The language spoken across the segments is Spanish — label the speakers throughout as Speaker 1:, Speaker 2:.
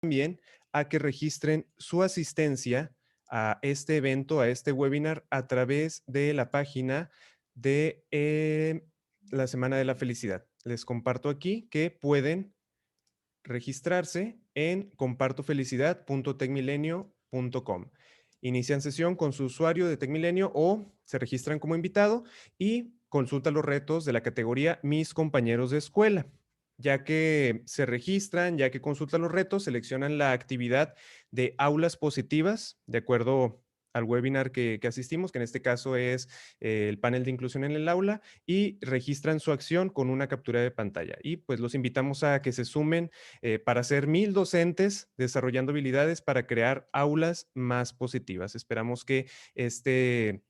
Speaker 1: también a que registren su asistencia a este evento, a este webinar, a través de la página de la Semana de la Felicidad. Les comparto aquí que pueden registrarse en compartofelicidad.tecmilenio.com. Inician sesión con su usuario de TecMilenio o se registran como invitado y consultan los retos de la categoría Mis compañeros de escuela. Ya que se registran, ya que consultan los retos, seleccionan la actividad de aulas positivas, de acuerdo al webinar que asistimos, que en este caso es el panel de inclusión en el aula, y registran su acción con una captura de pantalla. Y pues los invitamos a que se sumen para ser 1000 docentes desarrollando habilidades para crear aulas más positivas. Esperamos que este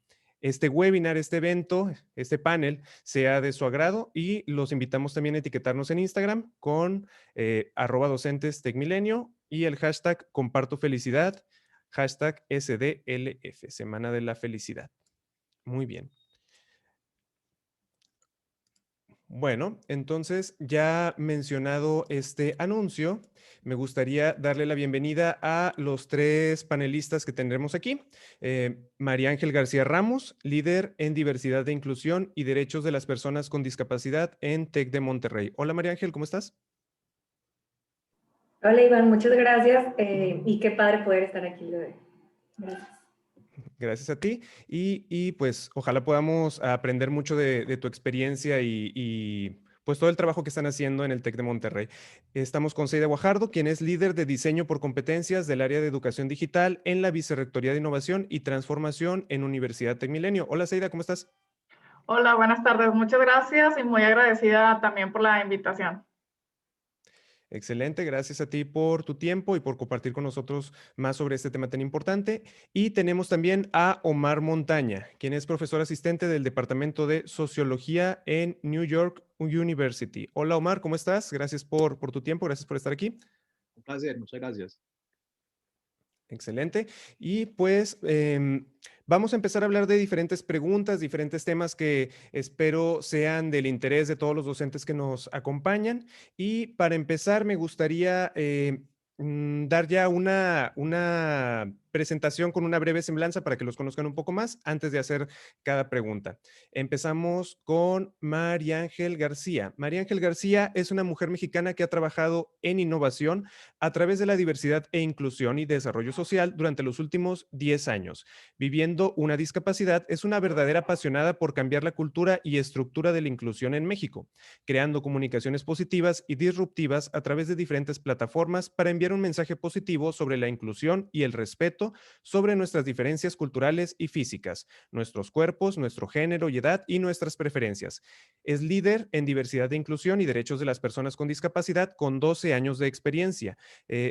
Speaker 1: webinar, este evento, este panel sea de su agrado y los invitamos también a etiquetarnos en Instagram con @docentestecmilenio y el hashtag comparto felicidad, hashtag SDLF, Semana de la Felicidad. Muy bien. Bueno, entonces ya mencionado este anuncio, me gustaría darle la bienvenida a los 3 panelistas que tendremos aquí. María Ángel García Ramos, líder en diversidad de inclusión y derechos de las personas con discapacidad en TEC de Monterrey. Hola María Ángel, ¿cómo estás?
Speaker 2: Hola Iván, muchas gracias y qué padre poder estar aquí. Gracias.
Speaker 1: Gracias a ti pues ojalá podamos aprender mucho de tu experiencia pues todo el trabajo que están haciendo en el TEC de Monterrey. Estamos con Seida Guajardo, quien es líder de diseño por competencias del área de educación digital en la Vicerrectoría de Innovación y Transformación en Universidad TecMilenio. Hola Seida, ¿cómo estás?
Speaker 3: Hola, buenas tardes. Muchas gracias y muy agradecida también por la invitación.
Speaker 1: Excelente, gracias a ti por tu tiempo y por compartir con nosotros más sobre este tema tan importante. Y tenemos también a Omar Montaña, quien es profesor asistente del Departamento de Sociología en New York University. Hola Omar, ¿cómo estás? Gracias por tu tiempo, gracias por estar aquí.
Speaker 4: Un placer, muchas gracias.
Speaker 1: Excelente. Y pues vamos a empezar a hablar de diferentes preguntas, diferentes temas que espero sean del interés de todos los docentes que nos acompañan. Y para empezar, me gustaría dar ya una presentación con una breve semblanza para que los conozcan un poco más antes de hacer cada pregunta. Empezamos con María Ángel García. María Ángel García es una mujer mexicana que ha trabajado en innovación a través de la diversidad e inclusión y desarrollo social durante los últimos 10 años. Viviendo una discapacidad, es una verdadera apasionada por cambiar la cultura y estructura de la inclusión en México, creando comunicaciones positivas y disruptivas a través de diferentes plataformas para enviar un mensaje positivo sobre la inclusión y el respeto sobre nuestras diferencias culturales y físicas, nuestros cuerpos, nuestro género y edad y nuestras preferencias. Es líder en diversidad de inclusión y derechos de las personas con discapacidad con 12 años de experiencia.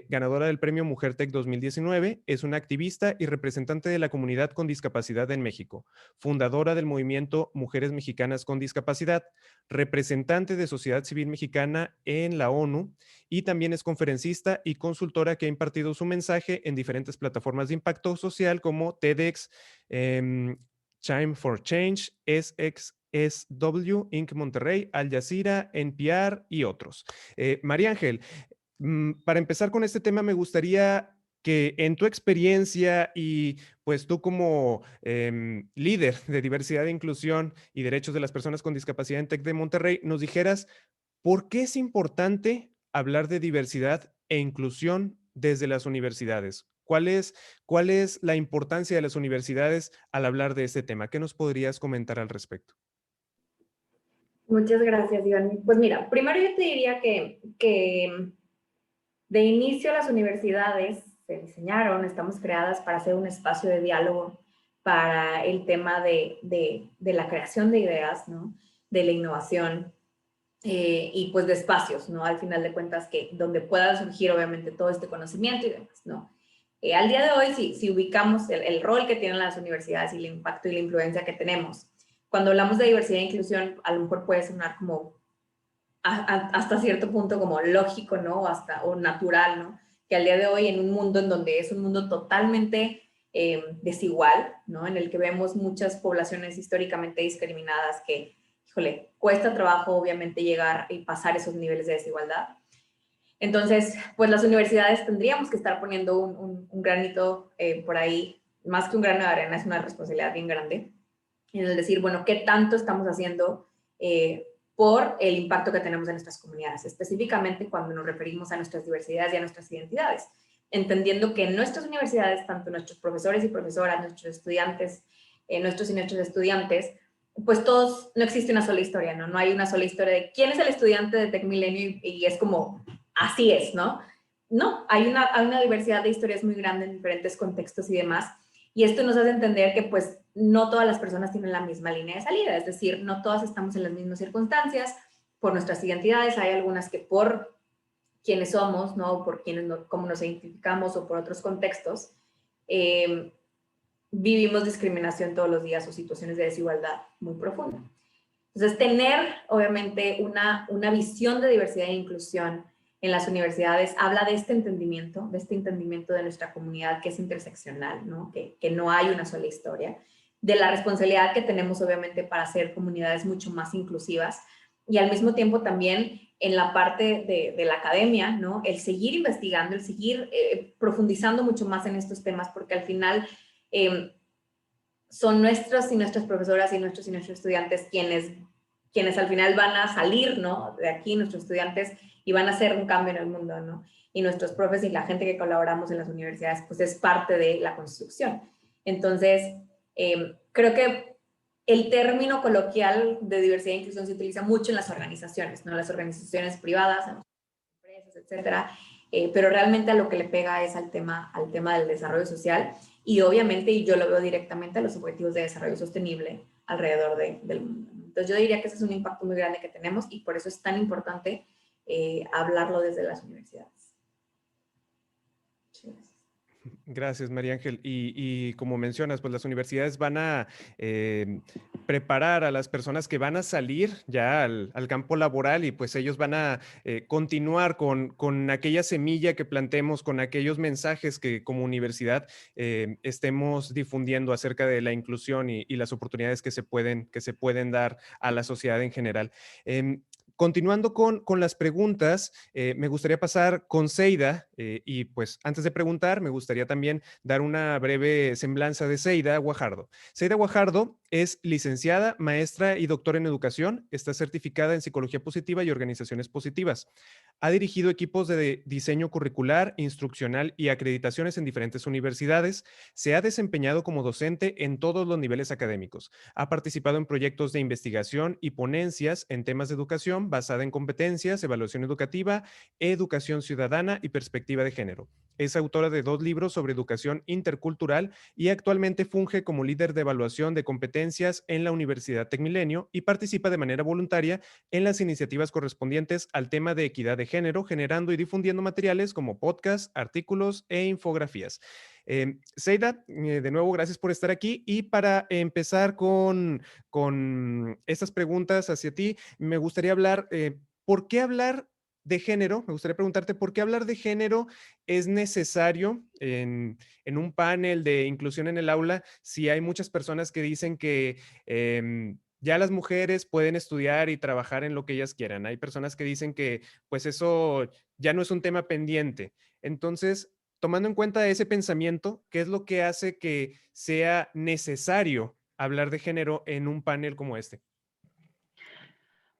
Speaker 1: Ganadora del Premio Mujer Tech 2019, es una activista y representante de la comunidad con discapacidad en México, fundadora del movimiento Mujeres Mexicanas con Discapacidad, representante de Sociedad Civil Mexicana en la ONU y también es conferencista y consultora que ha impartido su mensaje en diferentes plataformas de impacto social como TEDx, Time for Change, SXSW, Inc. Monterrey, Al Jazeera, NPR y otros. María Ángel, para empezar con este tema, me gustaría que en tu experiencia y pues tú como líder de diversidad e inclusión y derechos de las personas con discapacidad en TEC de Monterrey, nos dijeras por qué es importante hablar de diversidad e inclusión desde las universidades. ¿Cuál es la importancia de las universidades al hablar de este tema? ¿Qué nos podrías comentar al respecto?
Speaker 2: Muchas gracias, Iván. Pues mira, primero yo te diría que de inicio las universidades se diseñaron, estamos creadas para ser un espacio de diálogo para el tema de la creación de ideas, ¿no? De la innovación y pues de espacios, ¿no? Al final de cuentas, que donde pueda surgir obviamente todo este conocimiento y demás, ¿no? Al día de hoy, si ubicamos el rol que tienen las universidades y el impacto y la influencia que tenemos, cuando hablamos de diversidad e inclusión, a lo mejor puede sonar como hasta cierto punto como lógico, ¿no? O natural, ¿no? Que al día de hoy en un mundo en donde es un mundo totalmente desigual, ¿no? En el que vemos muchas poblaciones históricamente discriminadas que, híjole, cuesta trabajo obviamente llegar y pasar esos niveles de desigualdad. Entonces, pues las universidades tendríamos que estar poniendo un granito por ahí, más que un grano de arena, es una responsabilidad bien grande, en el decir, bueno, ¿qué tanto estamos haciendo por el impacto que tenemos en nuestras comunidades? Específicamente cuando nos referimos a nuestras diversidades y a nuestras identidades, entendiendo que en nuestras universidades, tanto nuestros profesores y profesoras, nuestros estudiantes, nuestros y nuestros estudiantes, pues todos, no existe una sola historia, ¿no? No hay una sola historia de quién es el estudiante de Tech Milenio y es como, así es, ¿no? No, hay una diversidad de historias muy grande en diferentes contextos y demás. Y esto nos hace entender que pues no todas las personas tienen la misma línea de salida, es decir, no todas estamos en las mismas circunstancias por nuestras identidades, hay algunas que por quienes somos, ¿no? Por quienes cómo nos identificamos o por otros contextos, eh, vivimos discriminación todos los días o situaciones de desigualdad muy profunda. Entonces, tener obviamente una visión de diversidad e inclusión en las universidades habla de este entendimiento de nuestra comunidad que es interseccional, ¿no? Que no hay una sola historia, de la responsabilidad que tenemos obviamente para hacer comunidades mucho más inclusivas y al mismo tiempo también en la parte de la academia, ¿no? El seguir investigando, el seguir profundizando mucho más en estos temas porque al final son nuestros y nuestras profesoras y nuestros estudiantes quienes al final van a salir, ¿no? De aquí, nuestros estudiantes, y van a hacer un cambio en el mundo, ¿no? Y nuestros profes y la gente que colaboramos en las universidades, pues es parte de la construcción. Entonces, creo que el término coloquial de diversidad e inclusión se utiliza mucho en las organizaciones, ¿no? Las organizaciones privadas, en las empresas, etcétera, pero realmente a lo que le pega es al tema del desarrollo social y obviamente, y yo lo veo directamente a los objetivos de desarrollo sostenible alrededor del mundo. Entonces yo diría que ese es un impacto muy grande que tenemos y por eso es tan importante hablarlo desde las universidades. Muchas gracias.
Speaker 1: Gracias, María Ángel. Y como mencionas, pues las universidades van a preparar a las personas que van a salir ya al campo laboral y pues ellos van a continuar con aquella semilla que plantemos, con aquellos mensajes que como universidad estemos difundiendo acerca de la inclusión y las oportunidades que se pueden dar a la sociedad en general. Continuando con las preguntas, me gustaría pasar con Seida y pues antes de preguntar, me gustaría también dar una breve semblanza de Seida Guajardo. Seida Guajardo es licenciada, maestra y doctora en educación, está certificada en psicología positiva y organizaciones positivas. Ha dirigido equipos de diseño curricular, instruccional y acreditaciones en diferentes universidades. Se ha desempeñado como docente en todos los niveles académicos. Ha participado en proyectos de investigación y ponencias en temas de educación basada en competencias, evaluación educativa, educación ciudadana y perspectiva de género. Es autora de 2 libros sobre educación intercultural y actualmente funge como líder de evaluación de competencias en la Universidad Tecmilenio y participa de manera voluntaria en las iniciativas correspondientes al tema de equidad de género, generando y difundiendo materiales como podcasts, artículos e infografías. Seida, de nuevo, gracias por estar aquí. Y para empezar con estas preguntas hacia ti, me gustaría hablar, ¿por qué hablar de género? Me gustaría preguntarte, ¿por qué hablar de género es necesario en un panel de inclusión en el aula si hay muchas personas que dicen que ya las mujeres pueden estudiar y trabajar en lo que ellas quieran? Hay personas que dicen que pues eso ya no es un tema pendiente. Entonces, tomando en cuenta ese pensamiento, ¿qué es lo que hace que sea necesario hablar de género en un panel como este?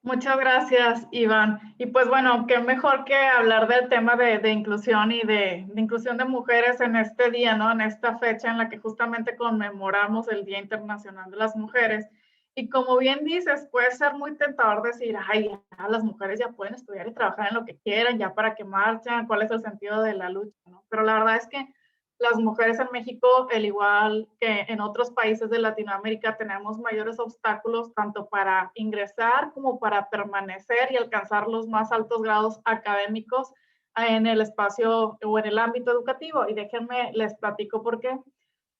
Speaker 3: Muchas gracias, Iván. Y pues bueno, qué mejor que hablar del tema de inclusión y de inclusión de mujeres en este día, ¿no? En esta fecha en la que justamente conmemoramos el Día Internacional de las Mujeres. Y como bien dices, puede ser muy tentador decir, ay, ya las mujeres ya pueden estudiar y trabajar en lo que quieran, ya para qué marchan, cuál es el sentido de la lucha, ¿no? Pero la verdad es que las mujeres en México, al igual que en otros países de Latinoamérica, tenemos mayores obstáculos tanto para ingresar como para permanecer y alcanzar los más altos grados académicos en el espacio o en el ámbito educativo. Y déjenme, les platico por qué.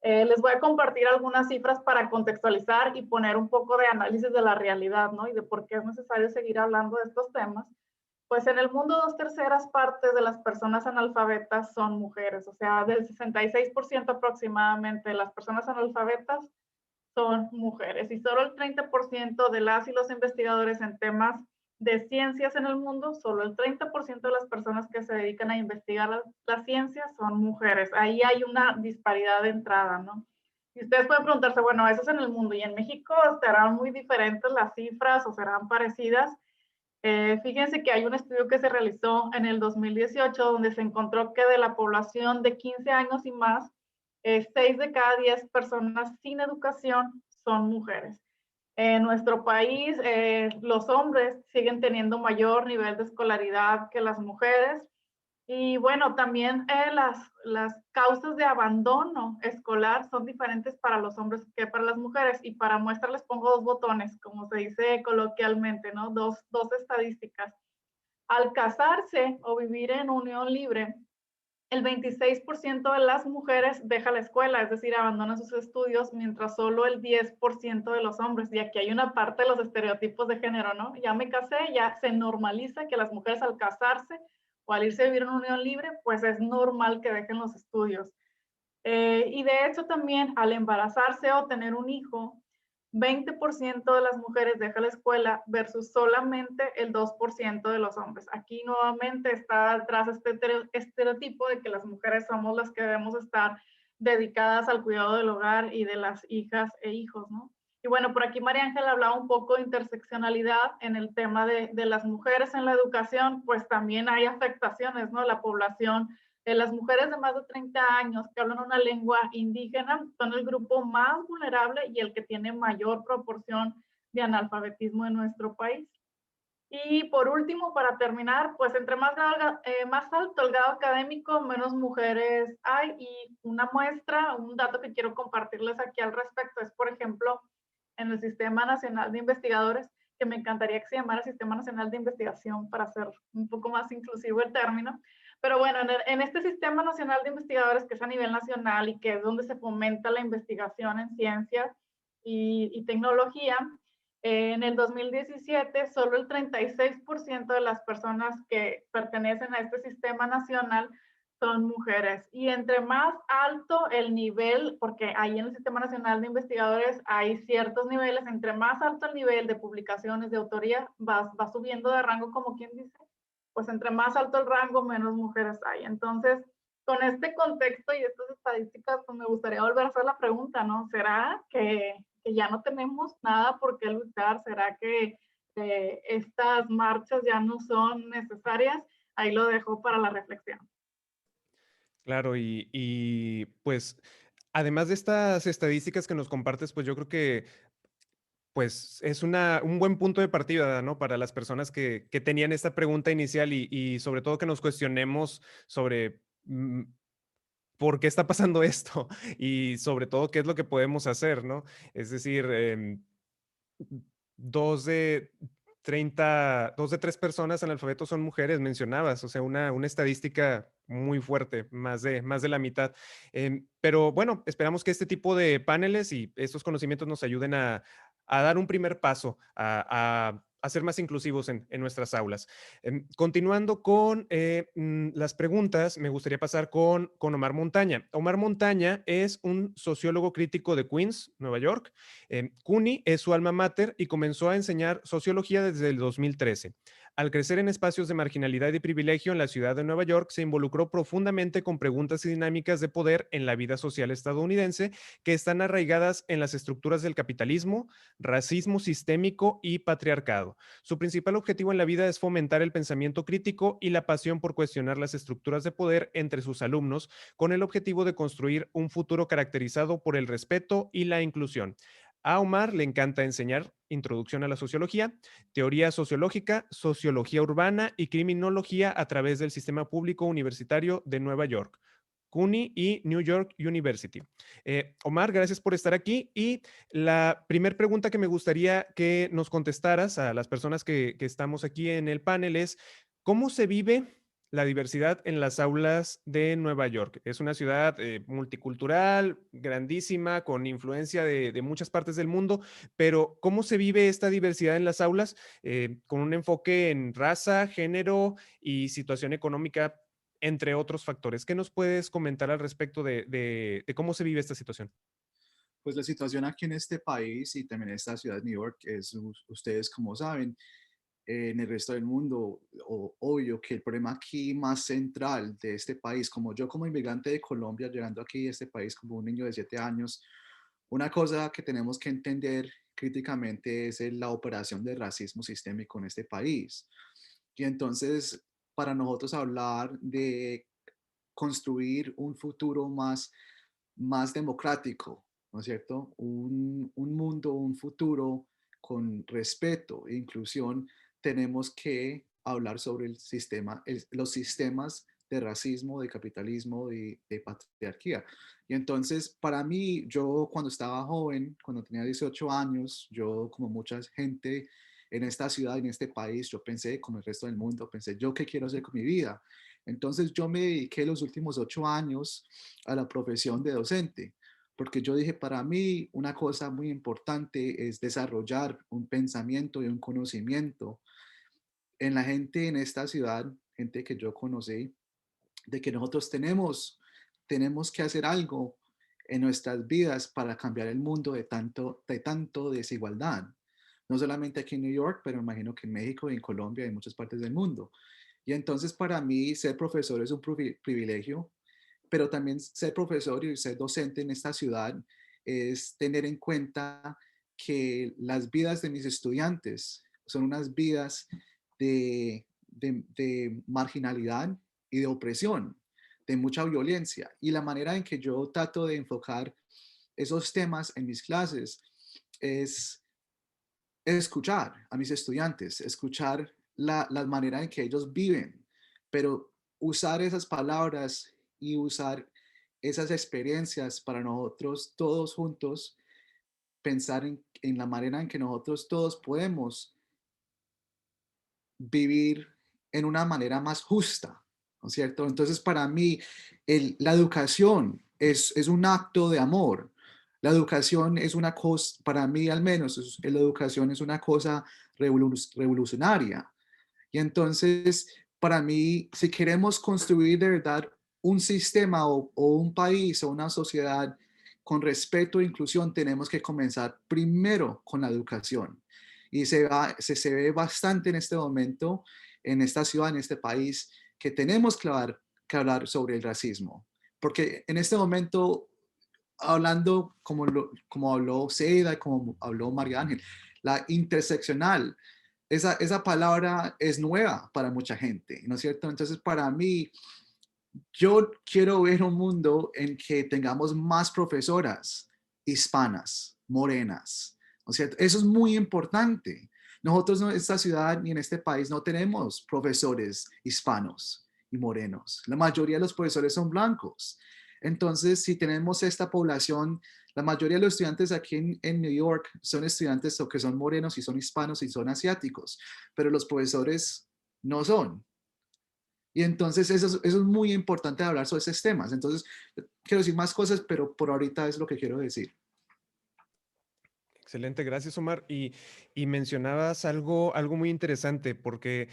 Speaker 3: Les voy a compartir algunas cifras para contextualizar y poner un poco de análisis de la realidad, ¿no? Y de por qué es necesario seguir hablando de estos temas. Pues en el mundo 2/3 partes de las personas analfabetas son mujeres, o sea, del 66% aproximadamente de las personas analfabetas son mujeres y solo el 30% de las y los investigadores en temas de ciencias en el mundo, solo el 30% de las personas que se dedican a investigar las ciencias son mujeres. Ahí hay una disparidad de entrada, ¿no? Y ustedes pueden preguntarse, bueno, eso es en el mundo, ¿y en México estarán muy diferentes las cifras o serán parecidas? Fíjense que hay un estudio que se realizó en el 2018 donde se encontró que de la población de 15 años y más, 6 de cada 10 personas sin educación son mujeres. En nuestro país, los hombres siguen teniendo mayor nivel de escolaridad que las mujeres. Y bueno, también las causas de abandono escolar son diferentes para los hombres que para las mujeres. Y para muestra les pongo dos botones, como se dice coloquialmente, ¿no? Dos estadísticas. Al casarse o vivir en unión libre, el 26% de las mujeres deja la escuela, es decir, abandona sus estudios, mientras solo el 10% de los hombres. Y aquí hay una parte de los estereotipos de género, ¿no? Ya me casé, ya se normaliza que las mujeres al casarse o al irse a vivir en unión libre, pues es normal que dejen los estudios. Y de hecho también al embarazarse o tener un hijo, 20% de las mujeres deja la escuela versus solamente el 2% de los hombres. Aquí nuevamente está atrás este estereotipo de que las mujeres somos las que debemos estar dedicadas al cuidado del hogar y de las hijas e hijos, ¿no? Y bueno, por aquí María Ángela hablaba un poco de interseccionalidad en el tema de las mujeres en la educación, pues también hay afectaciones, ¿no? La población las mujeres de más de 30 años que hablan una lengua indígena son el grupo más vulnerable y el que tiene mayor proporción de analfabetismo en nuestro país. Y por último, para terminar, pues entre más alto el grado académico, menos mujeres hay. Y una muestra, un dato que quiero compartirles aquí al respecto es, por ejemplo, en el Sistema Nacional de Investigadores, que me encantaría que se llamara Sistema Nacional de Investigación para hacer un poco más inclusivo el término. Pero bueno, en este Sistema Nacional de Investigadores, que es a nivel nacional y que es donde se fomenta la investigación en ciencia y tecnología, en el 2017, solo el 36% de las personas que pertenecen a este sistema nacional son mujeres. Y entre más alto el nivel, porque ahí en el Sistema Nacional de Investigadores hay ciertos niveles, entre más alto el nivel de publicaciones de autoría, va subiendo de rango, como quien dice, pues entre más alto el rango, menos mujeres hay. Entonces, con este contexto y estas estadísticas, pues me gustaría volver a hacer la pregunta, ¿no? ¿Será que ya no tenemos nada por qué luchar? ¿Será que estas marchas ya no son necesarias? Ahí lo dejo para la reflexión.
Speaker 1: Claro, pues además de estas estadísticas que nos compartes, pues yo creo que pues es un buen punto de partida, ¿no? Para las personas que tenían esta pregunta inicial y sobre todo que nos cuestionemos sobre por qué está pasando esto y sobre todo qué es lo que podemos hacer, ¿no? Es decir, 2 de 2 de 3 personas analfabetos son mujeres, mencionabas, o sea, una estadística muy fuerte, más de la mitad. Pero bueno, esperamos que este tipo de paneles y estos conocimientos nos ayuden a dar un primer paso, a ser más inclusivos en nuestras aulas. Continuando con las preguntas, me gustaría pasar con Omar Montaña. Omar Montaña es un sociólogo crítico de Queens, Nueva York. CUNY es su alma mater y comenzó a enseñar sociología desde el 2013. Al crecer en espacios de marginalidad y privilegio en la ciudad de Nueva York, se involucró profundamente con preguntas y dinámicas de poder en la vida social estadounidense que están arraigadas en las estructuras del capitalismo, racismo sistémico y patriarcado. Su principal objetivo en la vida es fomentar el pensamiento crítico y la pasión por cuestionar las estructuras de poder entre sus alumnos, con el objetivo de construir un futuro caracterizado por el respeto y la inclusión. A Omar le encanta enseñar introducción a la sociología, teoría sociológica, sociología urbana y criminología a través del sistema público universitario de Nueva York, CUNY y New York University. Omar, gracias por estar aquí. Y la primera pregunta que me gustaría que nos contestaras a las personas que estamos aquí en el panel es, ¿cómo se vive la diversidad en las aulas de Nueva York? Es una ciudad multicultural, grandísima, con influencia de muchas partes del mundo, pero ¿cómo se vive esta diversidad en las aulas con un enfoque en raza, género y situación económica, entre otros factores? ¿Qué nos puedes comentar al respecto de cómo se vive esta situación?
Speaker 4: Pues la situación aquí en este país y también en esta ciudad de New York es, ustedes como saben, en el resto del mundo, obvio que el problema aquí más central de este país, como yo como inmigrante de Colombia, llegando aquí a este país como un niño de 7 años, una cosa que tenemos que entender críticamente es la operación del racismo sistémico en este país. Y entonces, para nosotros hablar de construir un futuro más democrático, ¿no es cierto? Un mundo, un futuro con respeto e inclusión, tenemos que hablar sobre el sistema, los sistemas de racismo, de capitalismo, de patriarquía. Y entonces, para mí, yo cuando estaba joven, cuando tenía 18 años, yo como mucha gente en esta ciudad, en este país, yo pensé, como el resto del mundo, pensé, ¿yo qué quiero hacer con mi vida? Entonces yo me dediqué los últimos 8 años a la profesión de docente, porque yo dije, para mí una cosa muy importante es desarrollar un pensamiento y un conocimiento en la gente en esta ciudad, gente que yo conocí, de que nosotros tenemos que hacer algo en nuestras vidas para cambiar el mundo de tanto desigualdad. No solamente aquí en New York, pero imagino que en México y en Colombia y en muchas partes del mundo. Y entonces para mí ser profesor es un privilegio, pero también ser profesor y ser docente en esta ciudad es tener en cuenta que las vidas de mis estudiantes son unas vidas de marginalidad y de opresión, de mucha violencia. Y la manera en que yo trato de enfocar esos temas en mis clases es escuchar a mis estudiantes, escuchar la manera en que ellos viven, pero usar esas palabras y usar esas experiencias para nosotros todos juntos, pensar en la manera en que nosotros todos podemos vivir en una manera más justa, ¿no es cierto? Entonces, para mí, la educación es un acto de amor. La educación es una cosa, para mí al menos, la educación es una cosa revolucionaria. Y entonces, para mí, si queremos construir de verdad un sistema o un país o una sociedad con respeto e inclusión, tenemos que comenzar primero con la educación. Y se ve bastante en este momento, en esta ciudad, en este país, que tenemos que hablar sobre el racismo. Porque en este momento, hablando como habló Seda, como habló María Ángel, la interseccional, esa palabra es nueva para mucha gente, ¿no es cierto? Entonces, para mí, yo quiero ver un mundo en que tengamos más profesoras hispanas, morenas, ¿no es cierto? Eso es muy importante. Nosotros en esta ciudad ni en este país no tenemos profesores hispanos y morenos. La mayoría de los profesores son blancos. Entonces, si tenemos esta población, la mayoría de los estudiantes aquí en New York son estudiantes que son morenos y son hispanos y son asiáticos, pero los profesores no son. Y entonces eso es muy importante hablar sobre esos temas. Entonces, quiero decir más cosas, pero por ahorita es lo que quiero decir.
Speaker 1: Excelente, gracias Omar. Y mencionabas algo muy interesante, porque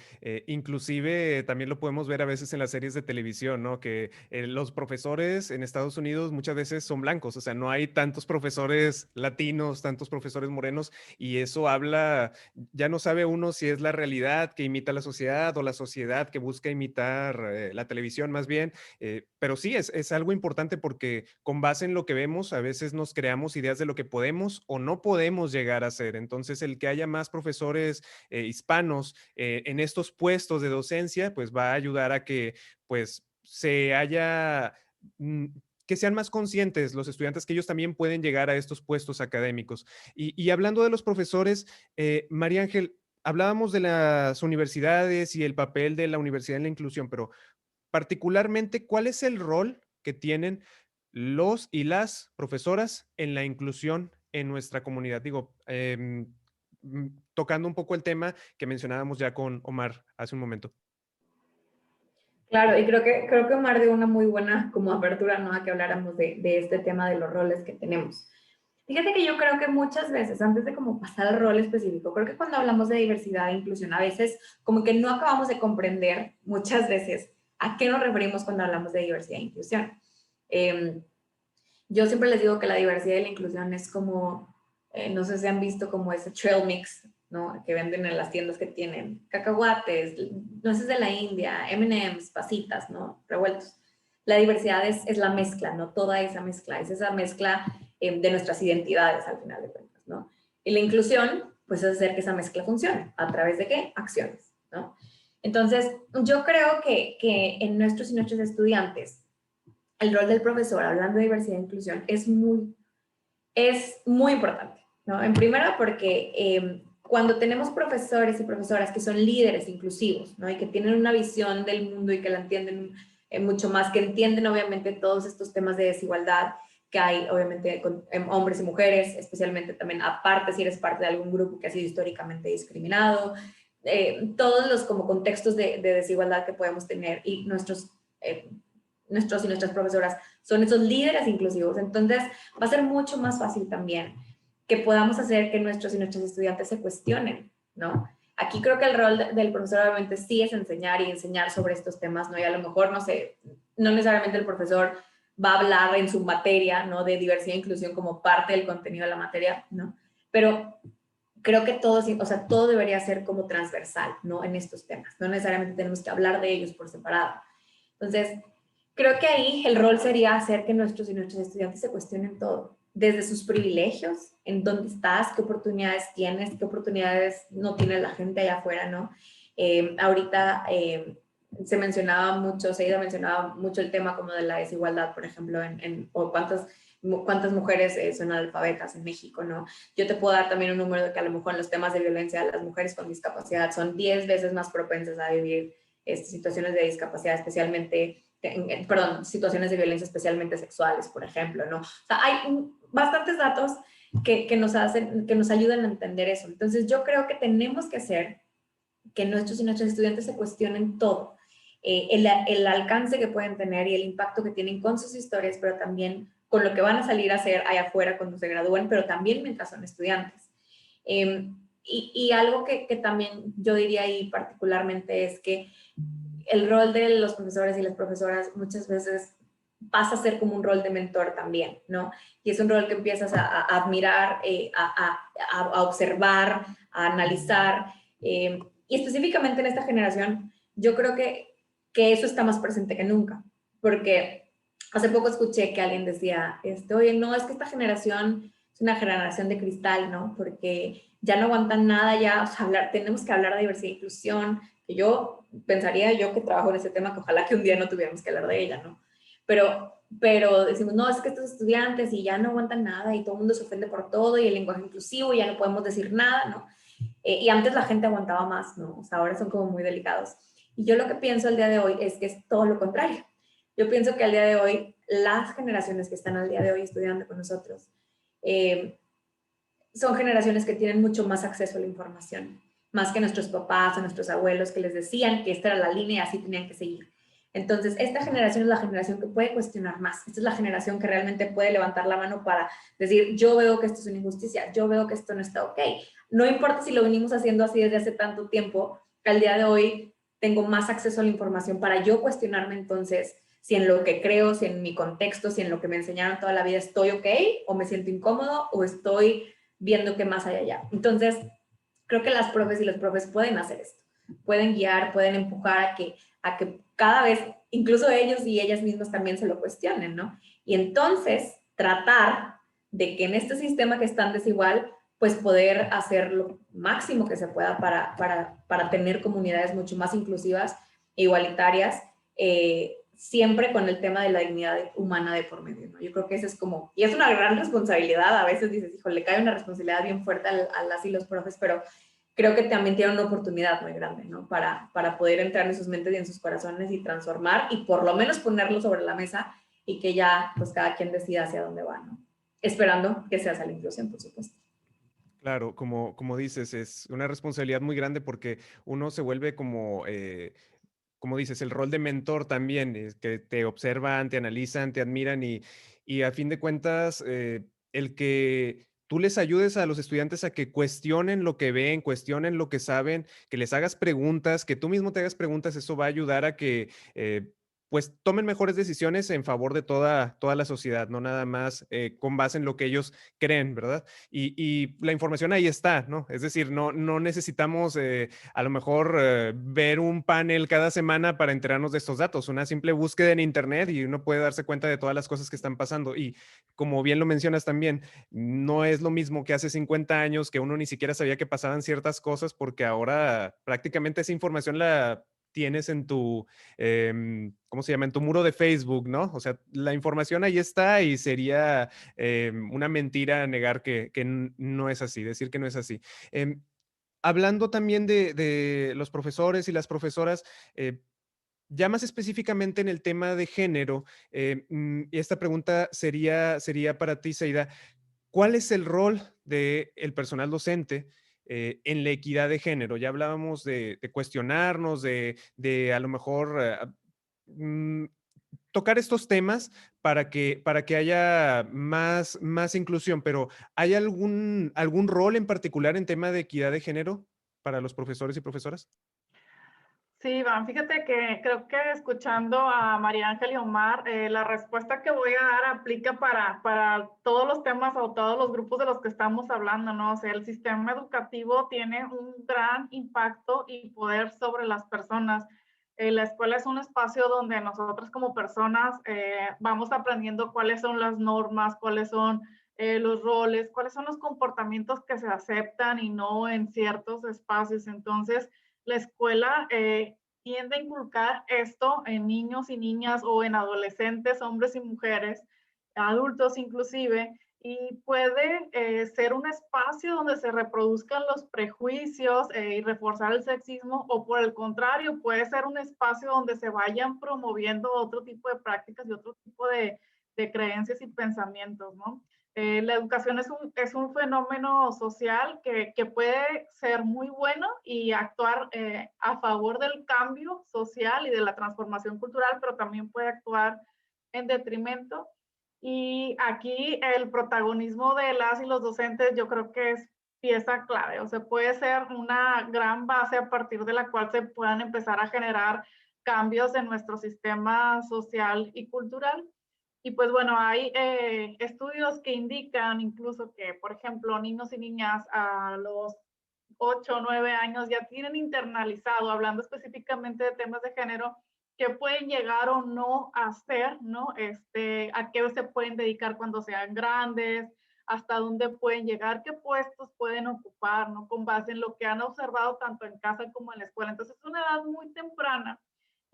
Speaker 1: inclusive también lo podemos ver a veces en las series de televisión, ¿no? Que los profesores en Estados Unidos muchas veces son blancos, o sea, no hay tantos profesores latinos, tantos profesores morenos, y eso habla, ya no sabe uno si es la realidad que imita la sociedad o la sociedad que busca imitar la televisión más bien, pero sí, es algo importante porque con base en lo que vemos, a veces nos creamos ideas de lo que podemos o no podemos llegar a ser. Entonces, el que haya más profesores hispanos en estos puestos de docencia, pues va a ayudar a que pues se haya... que sean más conscientes los estudiantes que ellos también pueden llegar a estos puestos académicos. Y hablando de los profesores, María Ángel, hablábamos de las universidades y el papel de la universidad en la inclusión, pero particularmente, ¿cuál es el rol que tienen los y las profesoras en la inclusión en nuestra comunidad? Digo, tocando un poco el tema que mencionábamos ya con Omar hace un momento.
Speaker 2: Claro, y creo que Omar dio una muy buena como apertura, ¿no? A que habláramos de este tema de los roles que tenemos. Fíjate que yo creo que muchas veces, antes de como pasar al rol específico, creo que cuando hablamos de diversidad e inclusión, a veces como que no acabamos de comprender muchas veces a qué nos referimos cuando hablamos de diversidad e inclusión. Yo siempre les digo que la diversidad y la inclusión es como, no sé si han visto como ese trail mix, ¿no? Que venden en las tiendas que tienen cacahuates, nueces de la India, M&M's, pasitas, ¿no? Revueltos. La diversidad es la mezcla, ¿no? Toda esa mezcla, es esa mezcla de nuestras identidades al final de cuentas, ¿no? Y la inclusión, pues es hacer que esa mezcla funcione. ¿A través de qué? Acciones, ¿no? Entonces, yo creo que en nuestros y nuestros estudiantes, el rol del profesor, hablando de diversidad e inclusión, es muy importante, ¿no? En primera, porque cuando tenemos profesores y profesoras que son líderes inclusivos, ¿no? Y que tienen una visión del mundo y que la entienden mucho más, que entienden obviamente todos estos temas de desigualdad que hay obviamente con hombres y mujeres, especialmente también aparte si eres parte de algún grupo que ha sido históricamente discriminado, todos los como contextos de desigualdad que podemos tener y nuestros y nuestras profesoras son esos líderes inclusivos. Entonces va a ser mucho más fácil también que podamos hacer que nuestros y nuestros estudiantes se cuestionen, ¿no? Aquí creo que el rol del profesor obviamente sí es enseñar y enseñar sobre estos temas, ¿no? Y a lo mejor, no sé, no necesariamente el profesor va a hablar en su materia, ¿no? De diversidad e inclusión como parte del contenido de la materia, ¿no? Pero creo que todo, o sea, todo debería ser como transversal, ¿no? En estos temas. No necesariamente tenemos que hablar de ellos por separado. Entonces, creo que ahí el rol sería hacer que nuestros y nuestros estudiantes se cuestionen todo, desde sus privilegios, en dónde estás, qué oportunidades tienes, qué oportunidades no tiene la gente allá afuera, ¿no? Ahorita se mencionaba mucho, se ha ido mencionado mucho el tema como de la desigualdad, por ejemplo, o cuántas mujeres son analfabetas en México, ¿no? Yo te puedo dar también un número de que a lo mejor en los temas de violencia las mujeres con discapacidad son 10 veces más propensas a vivir situaciones de discapacidad, especialmente situaciones de violencia especialmente sexuales, por ejemplo, ¿no? O sea, hay bastantes datos que nos ayudan a entender eso. Entonces, yo creo que tenemos que hacer que nuestros y nuestros estudiantes se cuestionen todo, el alcance que pueden tener y el impacto que tienen con sus historias, pero también con lo que van a salir a hacer allá afuera cuando se gradúen, pero también mientras son estudiantes. Y algo que también yo diría ahí particularmente es que el rol de los profesores y las profesoras muchas veces pasa a ser como un rol de mentor también, ¿no? Y es un rol que empiezas a admirar, a observar, a analizar. Y específicamente en esta generación, yo creo que eso está más presente que nunca, porque hace poco escuché que alguien decía, oye, no, es que esta generación es una generación de cristal, ¿no? Porque ya no aguantan nada, ya, o sea, tenemos que hablar de diversidad e inclusión, que yo pensaría, yo que trabajo en ese tema, que ojalá que un día no tuviéramos que hablar de ella, ¿no? Pero decimos, no, es que estos estudiantes y ya no aguantan nada y todo el mundo se ofende por todo y el lenguaje inclusivo y ya no podemos decir nada, ¿no? Y antes la gente aguantaba más, ¿no? O sea, ahora son como muy delicados. Y yo lo que pienso al día de hoy es que es todo lo contrario. Yo pienso que al día de hoy, las generaciones que están al día de hoy estudiando con nosotros, son generaciones que tienen mucho más acceso a la información, más que nuestros papás o nuestros abuelos que les decían que esta era la línea y así tenían que seguir. Entonces, esta generación es la generación que puede cuestionar más. Esta es la generación que realmente puede levantar la mano para decir, yo veo que esto es una injusticia, yo veo que esto no está ok. No importa si lo venimos haciendo así desde hace tanto tiempo, al día de hoy tengo más acceso a la información para yo cuestionarme entonces si en lo que creo, si en mi contexto, si en lo que me enseñaron toda la vida estoy ok o me siento incómodo o estoy viendo qué más hay allá. Entonces, creo que las profes y los profes pueden hacer esto. Pueden guiar, pueden empujar a que cada vez, incluso ellos y ellas mismas también se lo cuestionen, ¿no? Y entonces, tratar de que en este sistema que es tan desigual, pues poder hacer lo máximo que se pueda para tener comunidades mucho más inclusivas e igualitarias, siempre con el tema de la dignidad humana de por medio, ¿no? Yo creo que eso es como, y es una gran responsabilidad, a veces dices, hijo, le cae una responsabilidad bien fuerte a las y los profes, pero creo que también tienen una oportunidad muy grande, ¿no? Para poder entrar en sus mentes y en sus corazones y transformar y por lo menos ponerlo sobre la mesa y que ya, pues cada quien decida hacia dónde va, ¿no? Esperando que sea hacia la inclusión, por supuesto.
Speaker 1: Claro, como dices, es una responsabilidad muy grande porque uno se vuelve como dices, el rol de mentor también, es que te observan, te analizan, te admiran y a fin de cuentas, el que tú les ayudes a los estudiantes a que cuestionen lo que ven, cuestionen lo que saben, que les hagas preguntas, que tú mismo te hagas preguntas, eso va a ayudar a que pues tomen mejores decisiones en favor de toda la sociedad, no nada más con base en lo que ellos creen, ¿verdad? Y la información ahí está, ¿no? Es decir, no necesitamos a lo mejor ver un panel cada semana para enterarnos de estos datos. Una simple búsqueda en internet y uno puede darse cuenta de todas las cosas que están pasando. Y como bien lo mencionas también, no es lo mismo que hace 50 años que uno ni siquiera sabía que pasaban ciertas cosas, porque ahora prácticamente esa información la tienes en tu, ¿cómo se llama? En tu muro de Facebook, ¿no? O sea, la información ahí está y sería una mentira negar que no es así, decir que no es así. Hablando también de los profesores y las profesoras, ya más específicamente en el tema de género, y esta pregunta sería para ti, Zaida. ¿Cuál es el rol del personal docente en la equidad de género? Ya hablábamos de cuestionarnos, de a lo mejor mm, tocar estos temas para que haya más inclusión, pero ¿hay algún rol en particular en tema de equidad de género para los profesores y profesoras?
Speaker 3: Sí, Iván, fíjate que creo que escuchando a María Ángel y Omar, la respuesta que voy a dar aplica para todos los temas o todos los grupos de los que estamos hablando, ¿no? O sea, el sistema educativo tiene un gran impacto y poder sobre las personas. La escuela es un espacio donde nosotros como personas vamos aprendiendo cuáles son las normas, cuáles son los roles, cuáles son los comportamientos que se aceptan y no en ciertos espacios. Entonces, la escuela tiende a inculcar esto en niños y niñas o en adolescentes, hombres y mujeres, adultos inclusive, y puede ser un espacio donde se reproduzcan los prejuicios y reforzar el sexismo, o por el contrario, puede ser un espacio donde se vayan promoviendo otro tipo de prácticas y otro tipo de creencias y pensamientos, ¿no? La educación es un fenómeno social que puede ser muy bueno y actuar a favor del cambio social y de la transformación cultural, pero también puede actuar en detrimento. Y aquí el protagonismo de las y los docentes yo creo que es pieza clave, o sea, puede ser una gran base a partir de la cual se puedan empezar a generar cambios en nuestro sistema social y cultural. Y pues bueno, hay estudios que indican incluso que, por ejemplo, niños y niñas a los 8 o 9 años ya tienen internalizado, hablando específicamente de temas de género, que pueden llegar o no a ser, ¿no? A qué se pueden dedicar cuando sean grandes, hasta dónde pueden llegar, qué puestos pueden ocupar, ¿no? Con base en lo que han observado tanto en casa como en la escuela. Entonces, es una edad muy temprana.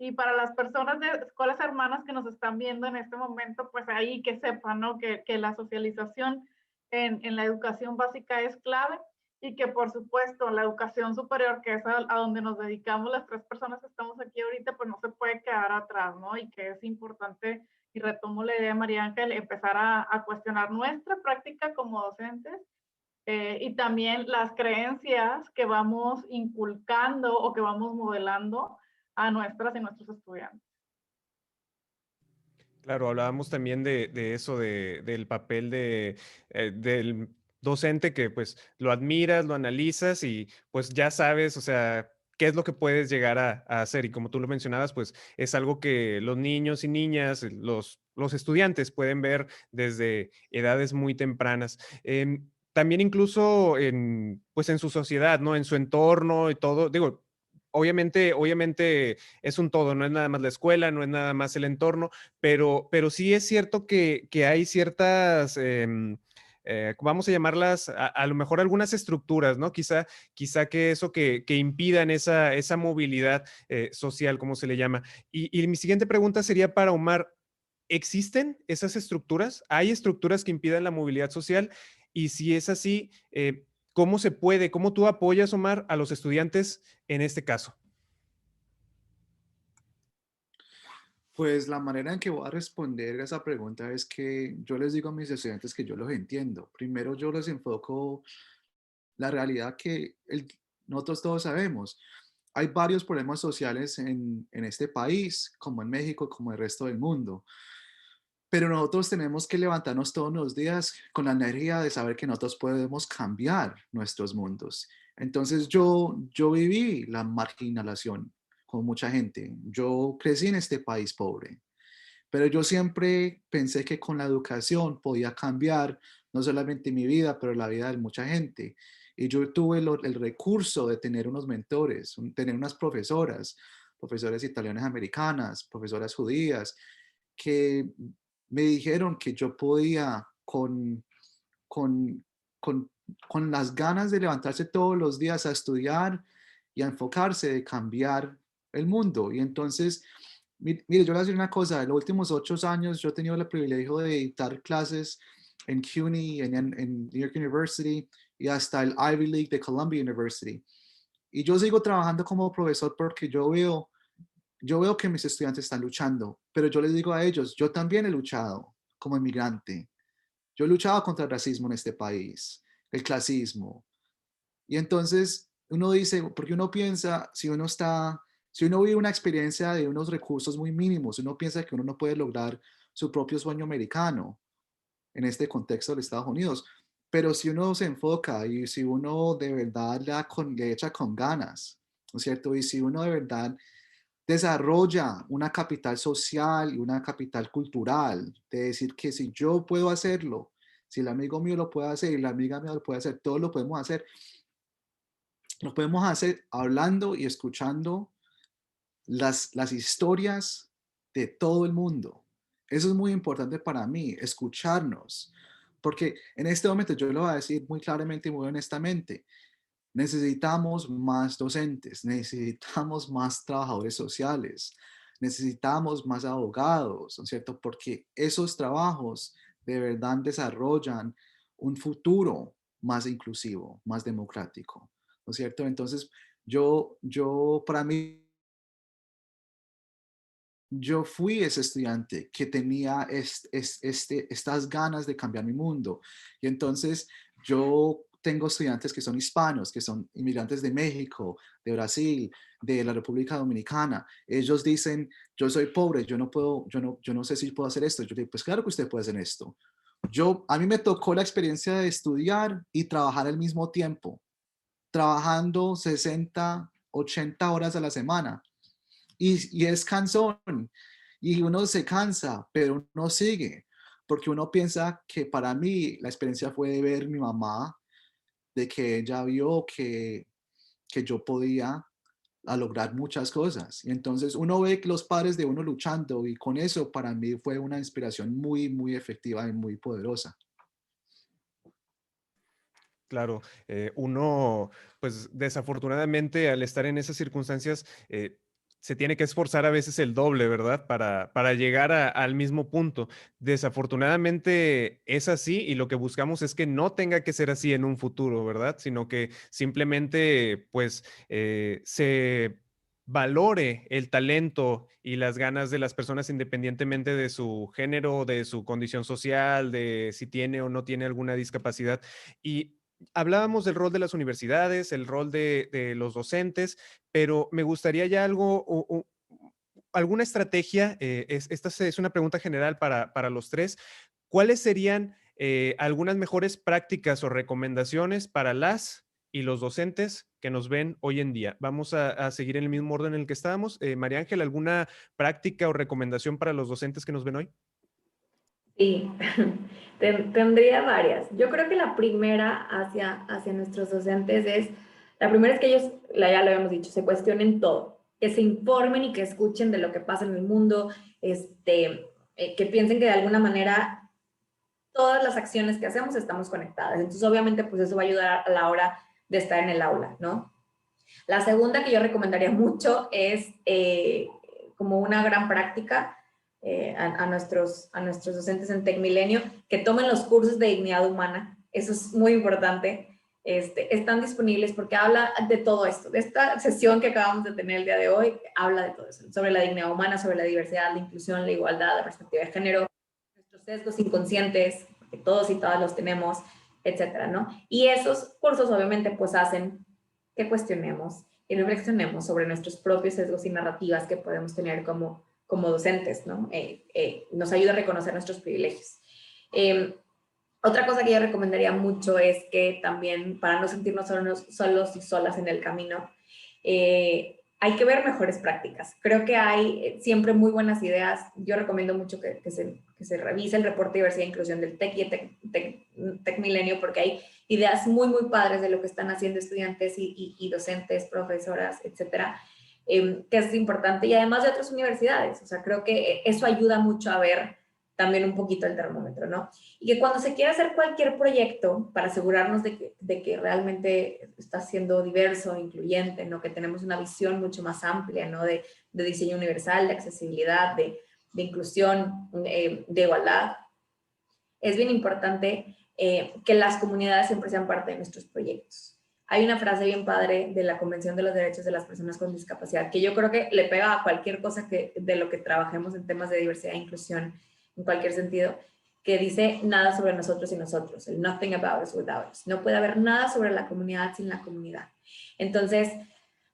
Speaker 3: Y para las personas de escuelas hermanas que nos están viendo en este momento, pues ahí que sepan, ¿no? Que la socialización en la educación básica es clave y que por supuesto la educación superior, que es a donde nos dedicamos las tres personas que estamos aquí ahorita, pues no se puede quedar atrás, ¿no? Y que es importante, y retomo la idea de María Ángel, empezar a cuestionar nuestra práctica como docentes y también las creencias que vamos inculcando o que vamos modelando a nuestras y nuestros estudiantes.
Speaker 1: Claro, hablábamos también de eso, del papel del docente que pues lo admiras, lo analizas y pues ya sabes, o sea, qué es lo que puedes llegar a hacer. Y como tú lo mencionabas, pues es algo que los niños y niñas, los estudiantes pueden ver desde edades muy tempranas. También incluso pues en su sociedad, ¿no? En su entorno y todo. Digo, obviamente es un todo, no es nada más la escuela, no es nada más el entorno, pero sí es cierto que hay ciertas, vamos a llamarlas, a lo mejor algunas estructuras, ¿no? Quizá que eso que impidan esa movilidad social, como se le llama. Y mi siguiente pregunta sería para Omar. ¿Existen esas estructuras? ¿Hay estructuras que impidan la movilidad social? Y si es así, ¿cómo se puede, cómo tú apoyas, Omar, a los estudiantes en este caso?
Speaker 4: Pues la manera en que voy a responder a esa pregunta es que yo les digo a mis estudiantes que yo los entiendo. Primero yo les enfoco la realidad que nosotros todos sabemos. Hay varios problemas sociales en este país, como en México, como el resto del mundo. Pero nosotros tenemos que levantarnos todos los días con la energía de saber que nosotros podemos cambiar nuestros mundos. Entonces yo viví la marginalización con mucha gente. Yo crecí en este país pobre, pero yo siempre pensé que con la educación podía cambiar no solamente mi vida, pero la vida de mucha gente. Y yo tuve el recurso de tener unos mentores, tener unas profesoras italianas americanas, profesoras judías, que me dijeron que yo podía con, con, con las ganas de levantarse todos los días a estudiar y a enfocarse de cambiar el mundo. Y entonces, mire, yo le voy a decir una cosa, en los últimos 8 años yo he tenido el privilegio de dar clases en CUNY, en New York University y hasta el Ivy League de Columbia University. Y yo sigo trabajando como profesor porque yo veo que mis estudiantes están luchando, pero yo les digo a ellos, yo también he luchado como inmigrante. Yo he luchado contra el racismo en este país, el clasismo. Y entonces uno dice, porque uno piensa, si uno vive una experiencia de unos recursos muy mínimos, uno piensa que uno no puede lograr su propio sueño americano en este contexto de Estados Unidos. Pero si uno se enfoca y si uno de verdad le echa con ganas, ¿no es cierto? Y si uno de verdad desarrolla una capital social y una capital cultural, de decir que si yo puedo hacerlo, si el amigo mío lo puede hacer y la amiga mía lo puede hacer, todos lo podemos hacer. Lo podemos hacer hablando y escuchando las historias de todo el mundo. Eso es muy importante para mí, escucharnos, porque en este momento yo lo voy a decir muy claramente y muy honestamente, necesitamos más docentes, necesitamos más trabajadores sociales, necesitamos más abogados, ¿no es cierto? Porque esos trabajos de verdad desarrollan un futuro más inclusivo, más democrático, ¿no es cierto? Entonces, para mí, yo fui ese estudiante que tenía estas ganas de cambiar mi mundo. Y entonces yo tengo estudiantes que son hispanos, que son inmigrantes de México, de Brasil, de la República Dominicana. Ellos dicen, yo soy pobre, yo no sé si puedo hacer esto. Yo digo, pues claro que usted puede hacer esto. A mí me tocó la experiencia de estudiar y trabajar al mismo tiempo, trabajando 60, 80 horas a la semana y es cansón y uno se cansa, pero uno sigue, porque uno piensa que para mí la experiencia fue de ver mi mamá, de que ella vio que yo podía lograr muchas cosas. Y entonces uno ve que los padres de uno luchando y con eso para mí fue una inspiración muy, muy efectiva y muy poderosa.
Speaker 1: Claro, uno, pues desafortunadamente al estar en esas circunstancias, se tiene que esforzar a veces el doble, ¿verdad? Para llegar al mismo punto. Desafortunadamente es así y lo que buscamos es que no tenga que ser así en un futuro, ¿verdad? Sino que simplemente, pues, se valore el talento y las ganas de las personas independientemente de su género, de su condición social, de si tiene o no tiene alguna discapacidad. Y hablábamos del rol de las universidades, el rol de los docentes, pero me gustaría ya alguna estrategia, esta es una pregunta general para los tres. ¿Cuáles serían algunas mejores prácticas o recomendaciones para las y los docentes que nos ven hoy en día? Vamos a seguir en el mismo orden en el que estábamos. María Ángel, ¿alguna práctica o recomendación para los docentes que nos ven hoy?
Speaker 2: Sí, tendría varias. Yo creo que la primera hacia nuestros docentes la primera es que ellos, ya lo habíamos dicho, se cuestionen todo, que se informen y que escuchen de lo que pasa en el mundo, que piensen que de alguna manera todas las acciones que hacemos estamos conectadas. Entonces, obviamente, pues eso va a ayudar a la hora de estar en el aula, ¿no? La segunda que yo recomendaría mucho es como una gran práctica a nuestros docentes en TecMilenio, que tomen los cursos de dignidad humana. Eso es muy importante. Están disponibles porque habla de todo esto. De esta sesión que acabamos de tener el día de hoy, habla de todo eso, sobre la dignidad humana, sobre la diversidad, la inclusión, la igualdad, la perspectiva de género, nuestros sesgos inconscientes, que todos y todas los tenemos, etcétera, ¿no? Y esos cursos obviamente pues hacen que cuestionemos y reflexionemos sobre nuestros propios sesgos y narrativas que podemos tener como docentes, ¿no? Nos ayuda a reconocer nuestros privilegios. Otra cosa que yo recomendaría mucho es que también, para no sentirnos solos y solas en el camino, hay que ver mejores prácticas. Creo que hay siempre muy buenas ideas. Yo recomiendo mucho que se revise el reporte de diversidad e inclusión del TEC y TEC Milenio, porque hay ideas muy, muy padres de lo que están haciendo estudiantes y docentes, profesoras, etcétera, que es importante. Y además de otras universidades. O sea, creo que eso ayuda mucho a ver también un poquito el termómetro, ¿no? Y que cuando se quiere hacer cualquier proyecto para asegurarnos de que realmente está siendo diverso, incluyente, ¿no? Que tenemos una visión mucho más amplia, ¿no? De diseño universal, de accesibilidad, de inclusión, de igualdad. Es bien importante que las comunidades siempre sean parte de nuestros proyectos. Hay una frase bien padre de la Convención de los Derechos de las Personas con Discapacidad que yo creo que le pega a cualquier cosa de lo que trabajemos en temas de diversidad e inclusión, en cualquier sentido, que dice nada sobre nosotros y nosotros, el nothing about us without us. No puede haber nada sobre la comunidad sin la comunidad. Entonces,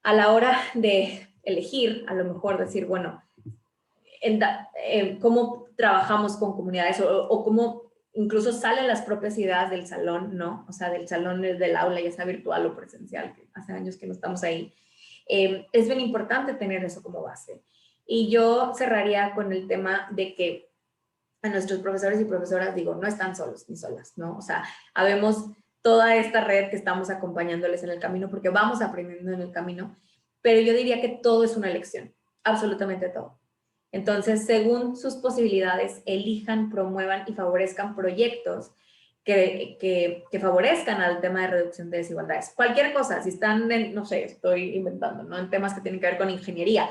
Speaker 2: a la hora de elegir, a lo mejor decir, bueno, cómo trabajamos con comunidades o cómo incluso salen las propias ideas del salón, ¿no? O sea, del salón, del aula, ya sea virtual o presencial, que hace años que no estamos ahí. Es bien importante tener eso como base. Y yo cerraría con el tema de que a nuestros profesores y profesoras, digo, no están solos ni solas, ¿no? O sea, habemos toda esta red que estamos acompañándoles en el camino porque vamos aprendiendo en el camino, pero yo diría que todo es una elección, absolutamente todo. Entonces, según sus posibilidades, elijan, promuevan y favorezcan proyectos que favorezcan al tema de reducción de desigualdades. Cualquier cosa, si están en, no sé, estoy inventando, ¿no? En temas que tienen que ver con ingeniería,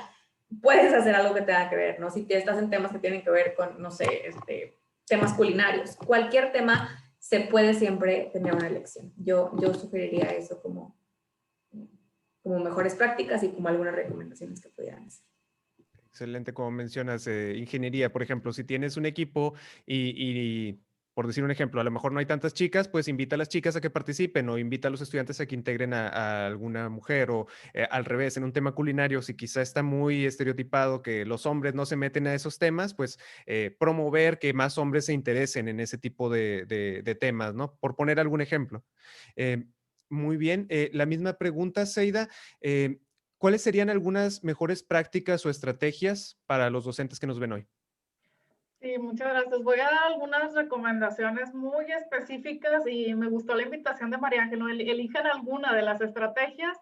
Speaker 2: puedes hacer algo que tenga que ver, ¿no? Si estás en temas que tienen que ver con, no sé, temas culinarios, cualquier tema se puede siempre tener una elección. Yo sugeriría eso como mejores prácticas y como algunas recomendaciones que pudieran hacer.
Speaker 1: Excelente, como mencionas, ingeniería, por ejemplo, si tienes un equipo y, por decir un ejemplo, a lo mejor no hay tantas chicas, pues invita a las chicas a que participen o invita a los estudiantes a que integren a alguna mujer o al revés, en un tema culinario, si quizá está muy estereotipado que los hombres no se meten a esos temas, pues promover que más hombres se interesen en ese tipo de temas, ¿no? Por poner algún ejemplo. Muy bien, la misma pregunta, Seida. ¿Cuáles serían algunas mejores prácticas o estrategias para los docentes que nos ven hoy?
Speaker 3: Sí, muchas gracias. Voy a dar algunas recomendaciones muy específicas y me gustó la invitación de María Ángel, ¿no? Elijan alguna de las estrategias.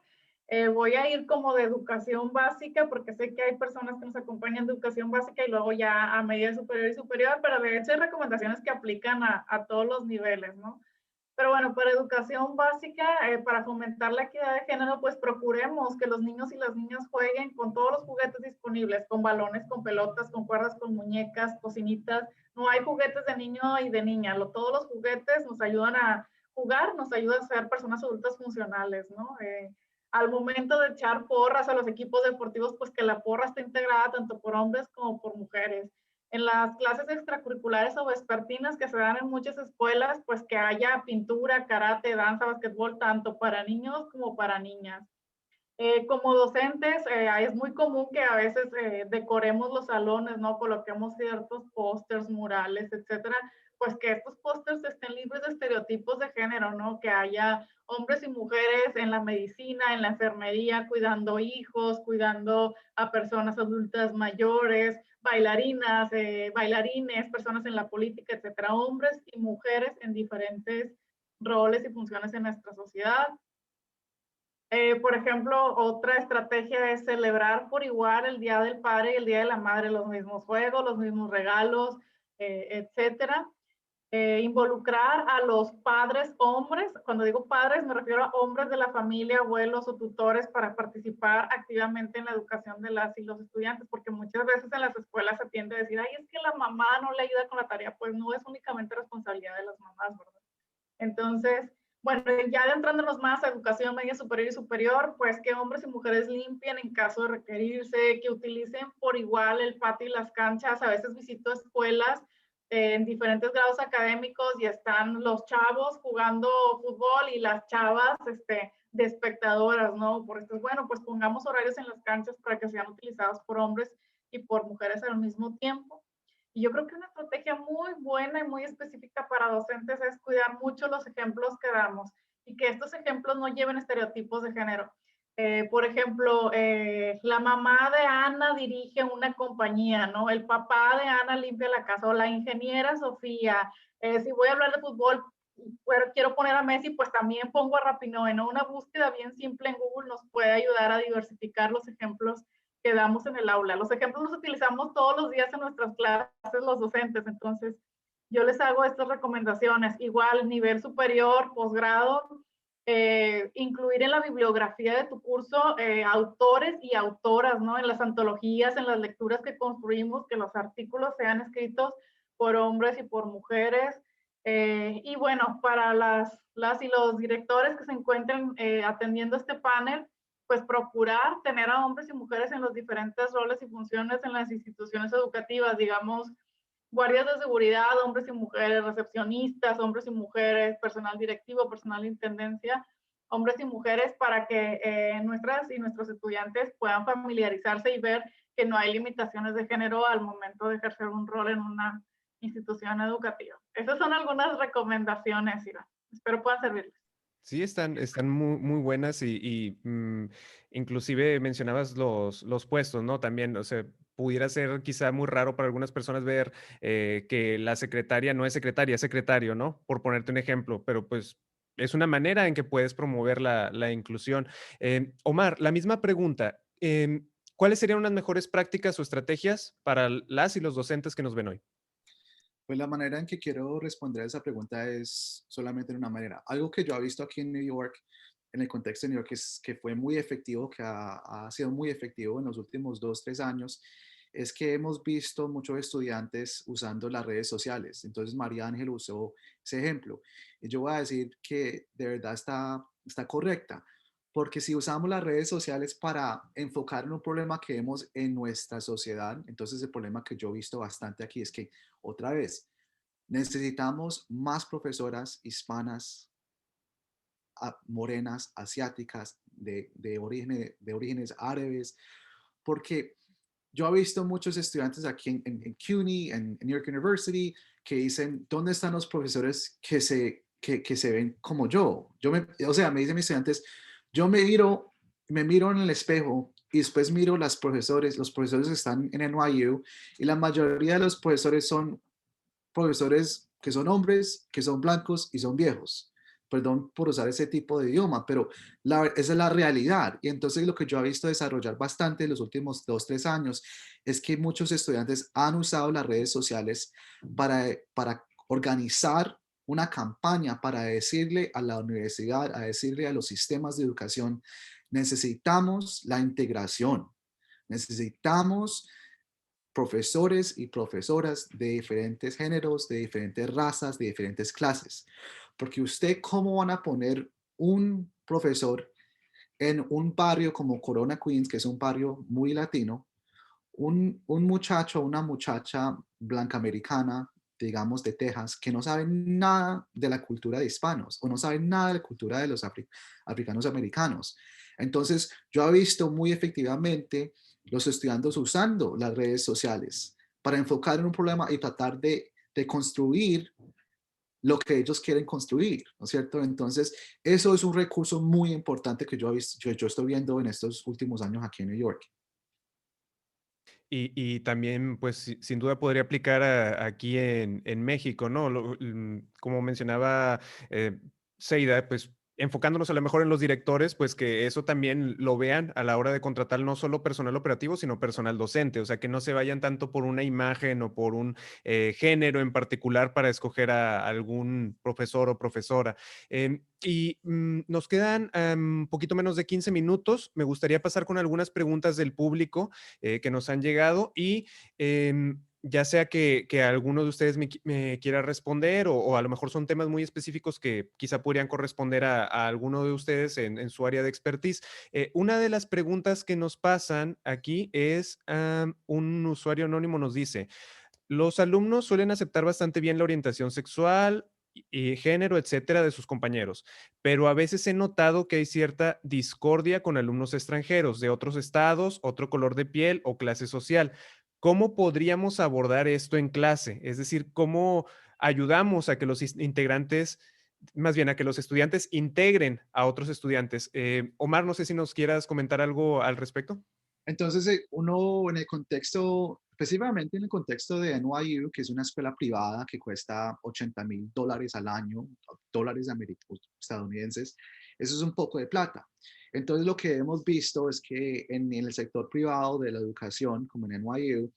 Speaker 3: Voy a ir como de educación básica porque sé que hay personas que nos acompañan de educación básica y luego ya a medida superior y superior, pero de hecho hay recomendaciones que aplican a todos los niveles, ¿no? Pero bueno, para educación básica, para fomentar la equidad de género, pues procuremos que los niños y las niñas jueguen con todos los juguetes disponibles, con balones, con pelotas, con cuerdas, con muñecas, cocinitas. No hay juguetes de niño y de niña. Todos los juguetes nos ayudan a jugar, nos ayudan a ser personas adultas funcionales, ¿no? Al momento de echar porras a los equipos deportivos, pues que la porra esté integrada tanto por hombres como por mujeres. En las clases extracurriculares o vespertinas que se dan en muchas escuelas, pues que haya pintura, karate, danza, basquetbol, tanto para niños como para niñas. Como docentes, es muy común que a veces decoremos los salones, ¿no? Coloquemos ciertos pósters, murales, etcétera, pues que estos pósters estén libres de estereotipos de género, ¿no? Que haya hombres y mujeres en la medicina, en la enfermería, cuidando hijos, cuidando a personas adultas mayores, bailarinas, bailarines, personas en la política, etcétera, hombres y mujeres en diferentes roles y funciones en nuestra sociedad. Por ejemplo, otra estrategia es celebrar por igual el Día del Padre y el Día de la Madre, los mismos juegos, los mismos regalos, etcétera. Involucrar a los padres hombres, cuando digo padres me refiero a hombres de la familia, abuelos o tutores para participar activamente en la educación de las y los estudiantes, porque muchas veces en las escuelas se tiende a decir, ay, es que la mamá no le ayuda con la tarea, pues no es únicamente responsabilidad de las mamás, ¿verdad? Entonces, bueno, ya adentrándonos más a educación media superior y superior, pues que hombres y mujeres limpien en caso de requerirse, que utilicen por igual el patio y las canchas. A veces visito escuelas en diferentes grados académicos y están los chavos jugando fútbol y las chavas de espectadoras, ¿no? Por esto, bueno, pues pongamos horarios en las canchas para que sean utilizados por hombres y por mujeres al mismo tiempo. Y yo creo que una estrategia muy buena y muy específica para docentes es cuidar mucho los ejemplos que damos y que estos ejemplos no lleven estereotipos de género. Por ejemplo, la mamá de Ana dirige una compañía, ¿no? El papá de Ana limpia la casa, o la ingeniera Sofía. Si voy a hablar de fútbol, pero quiero poner a Messi, pues también pongo a Rapinoe, ¿no? Una búsqueda bien simple en Google nos puede ayudar a diversificar los ejemplos que damos en el aula. Los ejemplos los utilizamos todos los días en nuestras clases los docentes, entonces yo les hago estas recomendaciones. Igual, nivel superior, posgrado, incluir en la bibliografía de tu curso autores y autoras, ¿no? En las antologías, en las lecturas que construimos, que los artículos sean escritos por hombres y por mujeres. Y bueno, para las y los directores que se encuentren atendiendo este panel, pues procurar tener a hombres y mujeres en los diferentes roles y funciones en las instituciones educativas, digamos, guardias de seguridad, hombres y mujeres, recepcionistas, hombres y mujeres, personal directivo, personal de intendencia, hombres y mujeres, para que nuestras y nuestros estudiantes puedan familiarizarse y ver que no hay limitaciones de género al momento de ejercer un rol en una institución educativa. Esas son algunas recomendaciones, Iván. Espero puedan servirles.
Speaker 1: Sí, están muy buenas inclusive mencionabas los puestos, ¿no? También, o sea, pudiera ser quizá muy raro para algunas personas ver que la secretaria no es secretaria, es secretario, ¿no? Por ponerte un ejemplo, pero pues es una manera en que puedes promover la inclusión. Omar, la misma pregunta. ¿Cuáles serían unas mejores prácticas o estrategias para las y los docentes que nos ven hoy?
Speaker 4: Pues la manera en que quiero responder a esa pregunta es solamente de una manera. Algo que yo he visto aquí en New York, en el contexto de New York, es que fue muy efectivo, que ha sido muy efectivo en los últimos 2, 3 años, es que hemos visto muchos estudiantes usando las redes sociales. Entonces María Ángel usó ese ejemplo. Y yo voy a decir que de verdad está correcta, porque si usamos las redes sociales para enfocar en un problema que vemos en nuestra sociedad, entonces el problema que yo he visto bastante aquí es que, otra vez, necesitamos más profesoras hispanas, morenas, asiáticas, de orígenes árabes, porque yo he visto muchos estudiantes aquí en CUNY, en New York University, que dicen, ¿dónde están los profesores que se ven como yo? O sea, me dicen mis estudiantes, yo me miro en el espejo y después miro los profesores que están en NYU, y la mayoría de los profesores son profesores que son hombres, que son blancos y son viejos. Perdón por usar ese tipo de idioma, pero esa es la realidad. Y entonces lo que yo he visto desarrollar bastante en los últimos 2, 3 años es que muchos estudiantes han usado las redes sociales para organizar una campaña, para decirle a la universidad, a decirle a los sistemas de educación, necesitamos la integración, necesitamos profesores y profesoras de diferentes géneros, de diferentes razas, de diferentes clases. Porque usted, ¿cómo van a poner un profesor en un barrio como Corona Queens, que es un barrio muy latino, un muchacho o una muchacha blanca americana, digamos de Texas, que no sabe nada de la cultura de hispanos o no sabe nada de la cultura de los africanos americanos? Entonces, yo he visto muy efectivamente los estudiantes usando las redes sociales para enfocar en un problema y tratar de construir lo que ellos quieren construir, ¿no es cierto? Entonces, eso es un recurso muy importante que yo estoy viendo en estos últimos años aquí en New York.
Speaker 1: Y también, pues, sin duda podría aplicar aquí en México, ¿no? Como mencionaba Seida, pues enfocándonos a lo mejor en los directores, pues que eso también lo vean a la hora de contratar no solo personal operativo, sino personal docente, o sea, que no se vayan tanto por una imagen o por un género en particular para escoger a algún profesor o profesora. Nos quedan un poquito menos de 15 minutos. Me gustaría pasar con algunas preguntas del público que nos han llegado y ya sea que alguno de ustedes me quiera responder o a lo mejor son temas muy específicos que quizá podrían corresponder a alguno de ustedes en su área de expertise. Una de las preguntas que nos pasan aquí es, un usuario anónimo nos dice, los alumnos suelen aceptar bastante bien la orientación sexual y género, etcétera, de sus compañeros, pero a veces he notado que hay cierta discordia con alumnos extranjeros de otros estados, otro color de piel o clase social. ¿Cómo podríamos abordar esto en clase? Es decir, ¿cómo ayudamos a que los integrantes más bien a que los estudiantes integren a otros estudiantes. Omar, no sé si nos quieras comentar algo al respecto.
Speaker 4: Entonces, uno en el contexto, específicamente en el contexto de NYU, que es una escuela privada que cuesta $80,000 al año, dólares estadounidenses, eso es un poco de plata. Entonces, lo que hemos visto es que en el sector privado de la educación, como en NYU,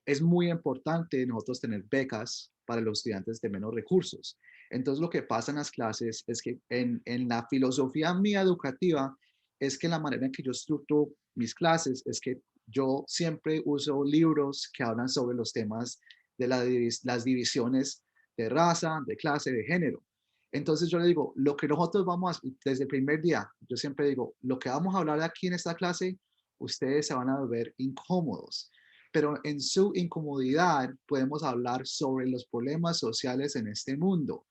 Speaker 4: es muy importante nosotros tener becas para los estudiantes de menos recursos. Entonces, lo que pasa en las clases es que en la filosofía mía educativa, es que la manera en que yo estructuro mis clases es que yo siempre uso libros que hablan sobre los temas de las divisiones de raza, de clase, de género. Entonces yo le digo, lo que nosotros vamos a, desde el primer día, yo siempre digo, lo que vamos a hablar aquí en esta clase, ustedes se van a ver incómodos, pero en su incomodidad podemos hablar sobre los problemas sociales en este mundo.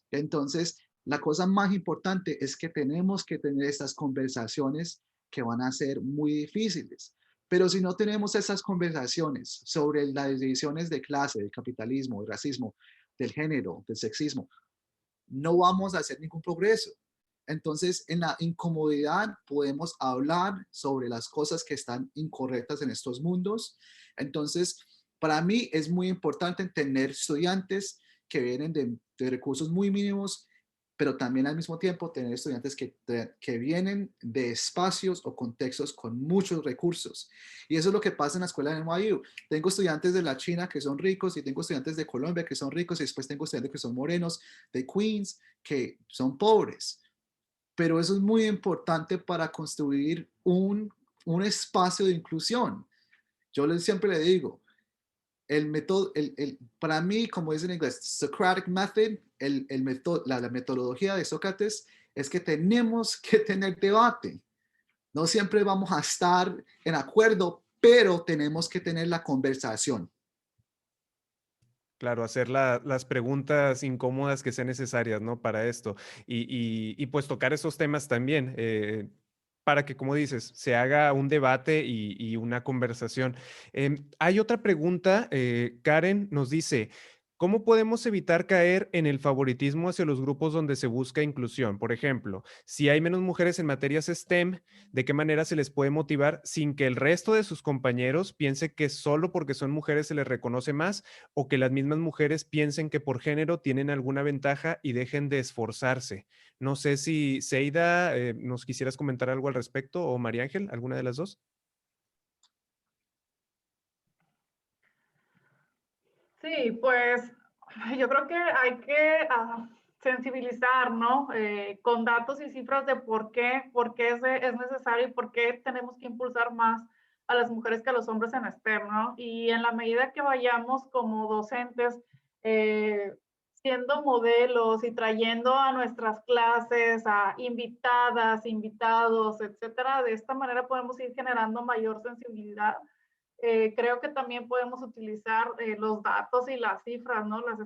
Speaker 4: Entonces, la cosa más importante es que tenemos que tener estas conversaciones que van a ser muy difíciles. Pero si no tenemos esas conversaciones sobre las divisiones de clase, del capitalismo, del racismo, del género, del sexismo, no vamos a hacer ningún progreso. Entonces, en la incomodidad podemos hablar sobre las cosas que están incorrectas en estos mundos. Entonces, para mí es muy importante tener estudiantes que vienen de recursos muy mínimos, pero también al mismo tiempo tener estudiantes que vienen de espacios o contextos con muchos recursos. Y eso es lo que pasa en la escuela de NYU. Tengo estudiantes de la China que son ricos y tengo estudiantes de Colombia que son ricos y después tengo estudiantes que son morenos, de Queens, que son pobres. Pero eso es muy importante para construir un espacio de inclusión. Siempre le digo, el método, para mí, como dice en inglés, Socratic Method, la metodología de Sócrates es que tenemos que tener debate. No siempre vamos a estar en acuerdo, pero tenemos que tener la conversación.
Speaker 1: Claro, hacer las preguntas incómodas que sean necesarias, ¿no? Para esto. Y pues tocar esos temas también, para que, como dices, se haga un debate y una conversación. Hay otra pregunta, Karen nos dice, ¿cómo podemos evitar caer en el favoritismo hacia los grupos donde se busca inclusión? Por ejemplo, si hay menos mujeres en materias STEM, ¿de qué manera se les puede motivar sin que el resto de sus compañeros piense que solo porque son mujeres se les reconoce más o que las mismas mujeres piensen que por género tienen alguna ventaja y dejen de esforzarse? No sé si Seida, nos quisieras comentar algo al respecto o María Ángel, alguna de las dos.
Speaker 3: Sí, pues yo creo que hay que sensibilizar, ¿no? Con datos y cifras de por qué es necesario y por qué tenemos que impulsar más a las mujeres que a los hombres en STEM, ¿no? Y en la medida que vayamos como docentes siendo modelos y trayendo a nuestras clases a invitadas, invitados, etcétera, de esta manera podemos ir generando mayor sensibilidad. Creo que también podemos utilizar los datos y las cifras, ¿no? Las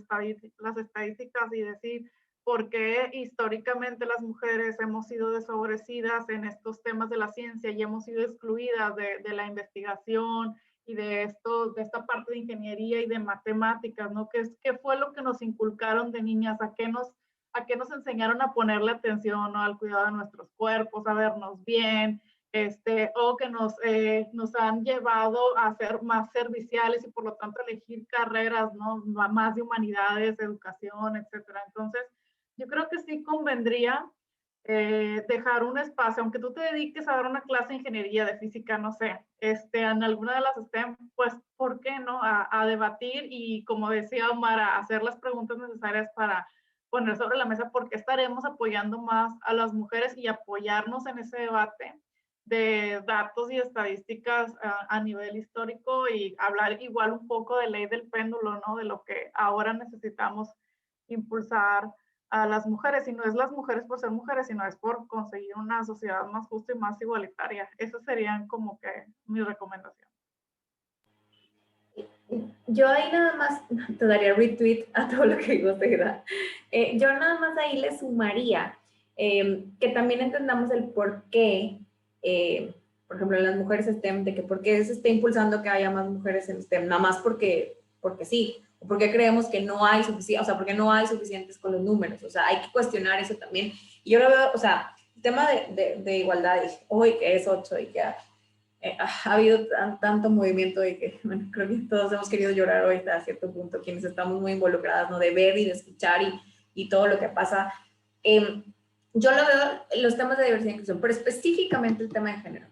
Speaker 3: estadísticas y decir por qué históricamente las mujeres hemos sido desfavorecidas en estos temas de la ciencia y hemos sido excluidas de la investigación y de esta parte de ingeniería y de matemáticas, ¿no? ¿Qué fue lo que nos inculcaron de niñas? ¿A qué nos enseñaron a ponerle atención, ¿no? Al cuidado de nuestros cuerpos, a vernos bien, o que nos han llevado a ser más serviciales y por lo tanto elegir carreras, ¿no? Más de humanidades, educación, etcétera. Entonces, yo creo que sí convendría dejar un espacio, aunque tú te dediques a dar una clase de ingeniería, de física, no sé, en alguna de las STEM, pues, ¿por qué no? A debatir y, como decía Omar, a hacer las preguntas necesarias para poner sobre la mesa por qué estaremos apoyando más a las mujeres y apoyarnos en ese debate de datos y estadísticas a nivel histórico y hablar igual un poco de ley del péndulo, ¿no? De lo que ahora necesitamos impulsar a las mujeres, y no es las mujeres por ser mujeres, sino es por conseguir una sociedad más justa y más igualitaria. Esas serían como que mis recomendaciones.
Speaker 2: Yo ahí nada más te daría retweet a todo lo que digo, Seida. Yo nada más ahí le sumaría que también entendamos el por qué, por ejemplo, en las mujeres STEM, de que por qué se está impulsando que haya más mujeres en STEM, nada más porque sí, ¿Por qué creemos que no hay suficiente, o sea, por qué no hay suficientes con los números? O sea, hay que cuestionar eso también. Y yo lo veo, o sea, el tema de igualdad, hoy que es 8 y que ha habido tanto movimiento y que, bueno, creo que todos hemos querido llorar hoy hasta cierto punto, quienes estamos muy involucradas, ¿no? De ver y de escuchar y todo lo que pasa. Yo lo veo en los temas de diversidad e inclusión, pero específicamente el tema de género.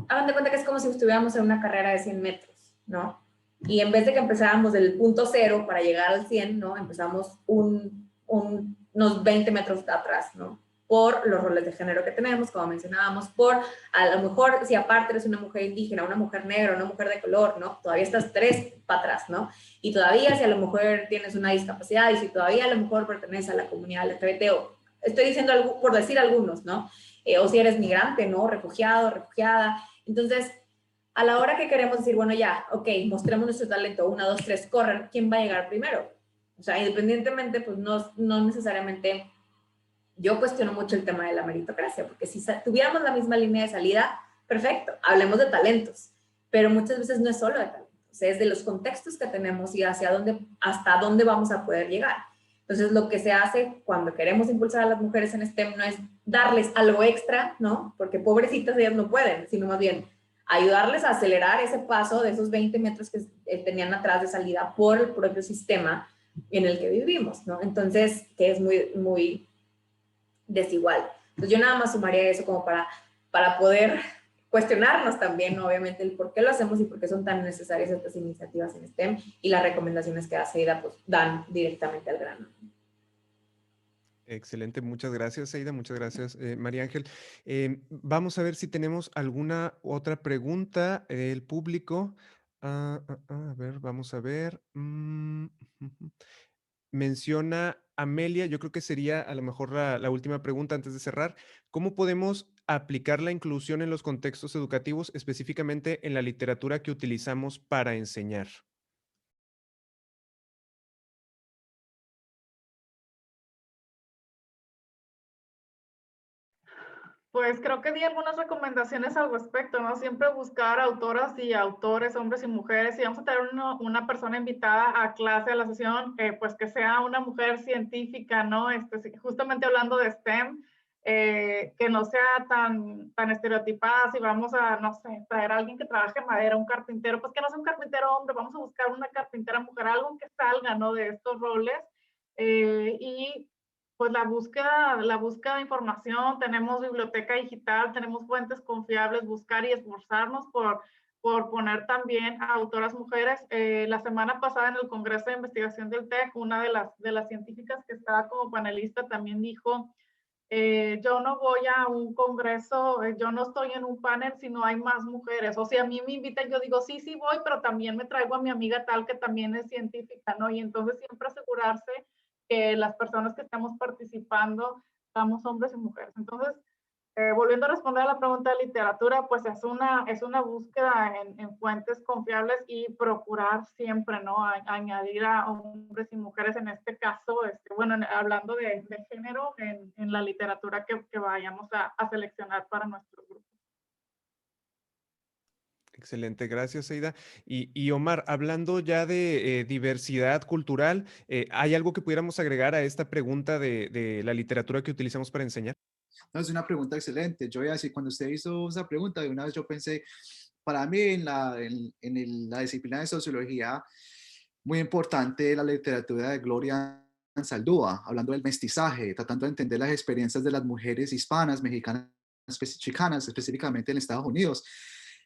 Speaker 2: Hagan de cuenta que es como si estuviéramos en una carrera de 100 metros, ¿no? Y en vez de que empezáramos del punto cero para llegar al 100, ¿no? Empezamos unos 20 metros atrás, ¿no? Por los roles de género que tenemos, como mencionábamos, por a lo mejor si aparte eres una mujer indígena, una mujer negra, una mujer de color, ¿no? Todavía estás 3 para atrás, ¿no? Y todavía si a lo mejor tienes una discapacidad y si todavía a lo mejor perteneces a la comunidad LGBT, o estoy diciendo algo, por decir algunos, ¿no? O si eres migrante, ¿no? Refugiado, refugiada. Entonces, a la hora que queremos decir, bueno, ya, ok, mostremos nuestro talento, 1, 2, 3, corren, ¿quién va a llegar primero? O sea, independientemente, pues no necesariamente, yo cuestiono mucho el tema de la meritocracia, porque si tuviéramos la misma línea de salida, perfecto, hablemos de talentos, pero muchas veces no es solo de talentos, es de los contextos que tenemos y hasta dónde vamos a poder llegar. Entonces, lo que se hace cuando queremos impulsar a las mujeres en STEM no es darles algo extra, ¿no? Porque pobrecitas ellas no pueden, sino más bien ayudarles a acelerar ese paso de esos 20 metros que tenían atrás de salida por el propio sistema en el que vivimos, ¿no? Entonces, que es muy, muy desigual. Entonces, yo nada más sumaría eso como para poder cuestionarnos también, ¿no? Obviamente, el por qué lo hacemos y por qué son tan necesarias estas iniciativas en STEM y las recomendaciones que hace Aida, pues, dan directamente al grano.
Speaker 1: Excelente, muchas gracias, Aida, muchas gracias, María Ángel. Vamos a ver si tenemos alguna otra pregunta del público. A ver, vamos a ver. Ujú. Menciona Amelia, yo creo que sería a lo mejor la última pregunta antes de cerrar. ¿Cómo podemos aplicar la inclusión en los contextos educativos, específicamente en la literatura que utilizamos para enseñar?
Speaker 3: Pues creo que di algunas recomendaciones al respecto, ¿no? Siempre buscar autoras y autores, hombres y mujeres. Si vamos a tener una persona invitada a clase, a la sesión, pues que sea una mujer científica, ¿no? Justamente hablando de STEM, que no sea tan estereotipada. Si vamos a, no sé, traer a alguien que trabaje en madera, un carpintero, pues que no sea un carpintero hombre, vamos a buscar una carpintera mujer, algo que salga, ¿no? De estos roles. Y pues la búsqueda de información, tenemos biblioteca digital, tenemos fuentes confiables, buscar y esforzarnos por poner también a autoras mujeres. La semana pasada en el Congreso de Investigación del TEC, una de las científicas que estaba como panelista también dijo, yo no voy a un congreso, yo no estoy en un panel si no hay más mujeres. O si a mí me invitan, yo digo, sí, sí voy, pero también me traigo a mi amiga tal que también es científica, ¿no? Y entonces siempre asegurarse que las personas que estamos participando somos hombres y mujeres. Entonces, volviendo a responder a la pregunta de literatura, pues es una búsqueda en fuentes confiables y procurar siempre, ¿no? Añadir a hombres y mujeres en este caso, bueno, hablando de género en la literatura que vayamos a seleccionar para nuestro grupo.
Speaker 1: Excelente, gracias, Aida. Y Omar, hablando ya de diversidad cultural, ¿hay algo que pudiéramos agregar a esta pregunta de la literatura que utilizamos para enseñar?
Speaker 4: No, es una pregunta excelente. Yo voy a decir, cuando usted hizo esa pregunta, de una vez yo pensé, para mí la disciplina de sociología, muy importante la literatura de Gloria Anzaldúa, hablando del mestizaje, tratando de entender las experiencias de las mujeres hispanas, mexicanas, chicanas, específicamente en Estados Unidos.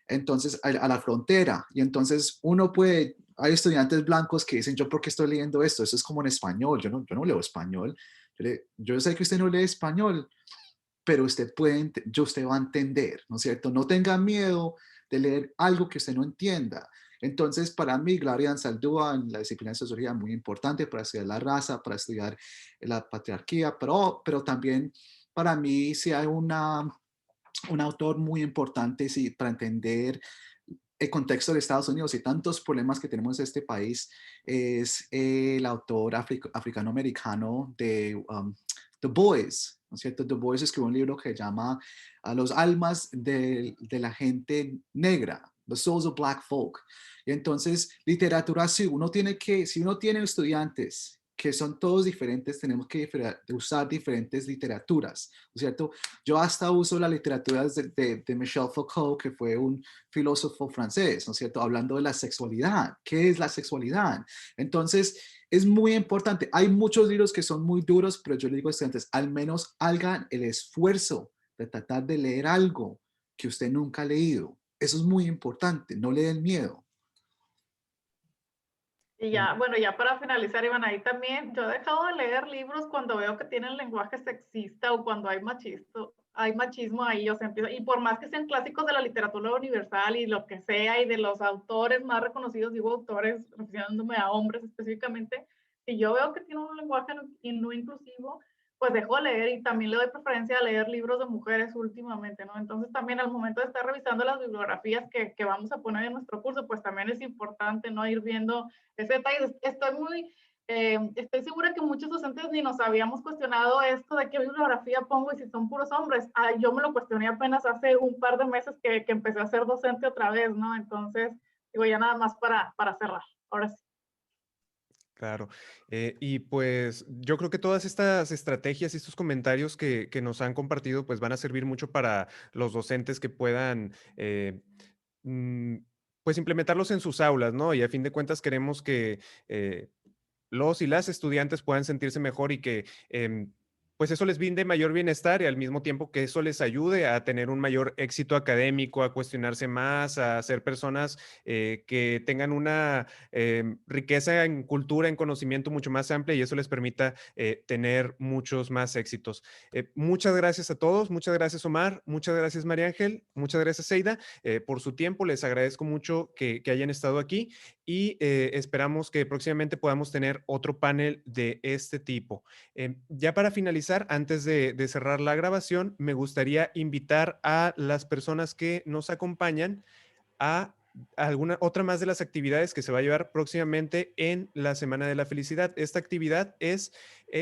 Speaker 4: Entonces, a la frontera. Y entonces uno puede, hay estudiantes blancos que dicen, ¿yo por qué estoy leyendo esto? Eso es como en español, yo no leo español. Yo sé que usted no lee español, pero usted va a entender, ¿no es cierto? No tenga miedo de leer algo que usted no entienda. Entonces, para mí, Gloria Anzaldúa en la disciplina de sociología es muy importante para estudiar la raza, para estudiar la patriarquía, pero también para mí sí hay un autor muy importante sí, para entender el contexto de Estados Unidos y tantos problemas que tenemos en este país, es el autor africano-americano de The Boys, ¿no es cierto? The Boys escribió un libro que se llama A los almas de la gente negra, The Souls of Black Folk. Y entonces, literatura, si uno tiene estudiantes que son todos diferentes, tenemos que usar diferentes literaturas, ¿no es cierto? Yo hasta uso la literatura de Michel Foucault, que fue un filósofo francés, ¿no es cierto? Hablando de la sexualidad. ¿Qué es la sexualidad? Entonces, es muy importante. Hay muchos libros que son muy duros, pero yo les digo a estudiantes, al menos hagan el esfuerzo de tratar de leer algo que usted nunca ha leído. Eso es muy importante, no le den miedo.
Speaker 3: Y ya, bueno, ya para finalizar, Iván, ahí también yo he dejado de leer libros cuando veo que tienen lenguaje sexista o cuando hay machismo ahí, o sea, empiezo, y por más que sean clásicos de la literatura universal y lo que sea, y de los autores más reconocidos, digo autores, refiriéndome a hombres específicamente, si yo veo que tienen un lenguaje no inclusivo, pues dejo de leer y también le doy preferencia a leer libros de mujeres últimamente, ¿no? Entonces también al momento de estar revisando las bibliografías que vamos a poner en nuestro curso, pues también es importante, ¿no? Ir viendo ese detalle. Estoy segura que muchos docentes ni nos habíamos cuestionado esto de qué bibliografía pongo y si son puros hombres. Yo me lo cuestioné apenas hace un par de meses que empecé a ser docente otra vez, ¿no? Entonces, digo, ya nada más para cerrar. Ahora sí.
Speaker 1: Claro. Y pues yo creo que todas estas estrategias y estos comentarios que nos han compartido pues van a servir mucho para los docentes que puedan mm, pues implementarlos en sus aulas, ¿no? Y a fin de cuentas queremos que los y las estudiantes puedan sentirse mejor y que pues eso les brinde mayor bienestar y al mismo tiempo que eso les ayude a tener un mayor éxito académico, a cuestionarse más, a ser personas que tengan una riqueza en cultura, en conocimiento mucho más amplia y eso les permita tener muchos más éxitos. Muchas gracias a todos, muchas gracias Omar, muchas gracias María Ángel, muchas gracias Seida por su tiempo, les agradezco mucho que hayan estado aquí y esperamos que próximamente podamos tener otro panel de este tipo. Ya para finalizar, antes de cerrar la grabación, me gustaría invitar a las personas que nos acompañan a alguna otra más de las actividades que se va a llevar próximamente en la Semana de la Felicidad. Esta actividad es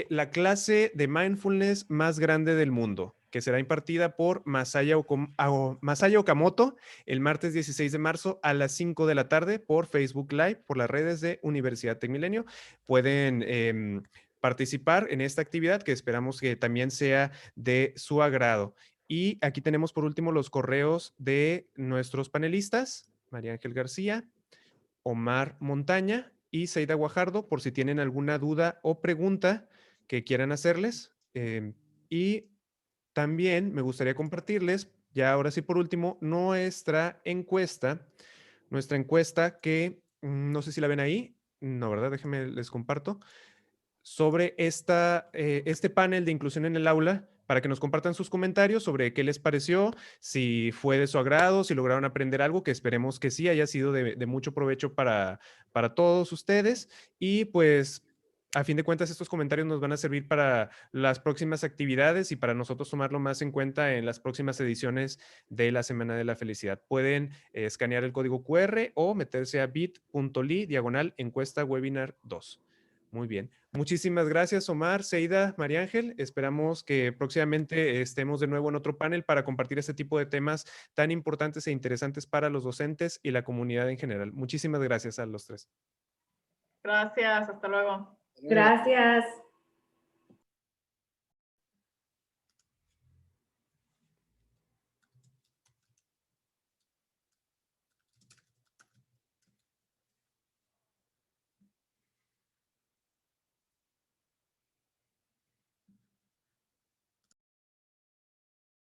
Speaker 1: la clase de mindfulness más grande del mundo, que será impartida por Masaya Okamoto el martes 16 de marzo a las 5 de la tarde por Facebook Live, por las redes de Universidad Tecmilenio. Pueden participar en esta actividad que esperamos que también sea de su agrado. Y aquí tenemos por último los correos de nuestros panelistas, María Ángel García, Omar Montaña y Seida Guajardo, por si tienen alguna duda o pregunta que quieran hacerles. Y también me gustaría compartirles, ya ahora sí por último, nuestra encuesta que no sé si la ven ahí, no, ¿verdad? Déjenme les comparto sobre este panel de inclusión en el aula para que nos compartan sus comentarios sobre qué les pareció, si fue de su agrado, si lograron aprender algo, que esperemos que sí haya sido de mucho provecho para todos ustedes. Y pues, a fin de cuentas, estos comentarios nos van a servir para las próximas actividades y para nosotros tomarlo más en cuenta en las próximas ediciones de la Semana de la Felicidad. Pueden escanear el código QR o meterse a bit.ly/encuesta webinar 2. Muy bien. Muchísimas gracias, Omar, Seida, María Ángel. Esperamos que próximamente estemos de nuevo en otro panel para compartir este tipo de temas tan importantes e interesantes para los docentes y la comunidad en general. Muchísimas gracias a los tres.
Speaker 3: Gracias, hasta luego.
Speaker 2: Gracias.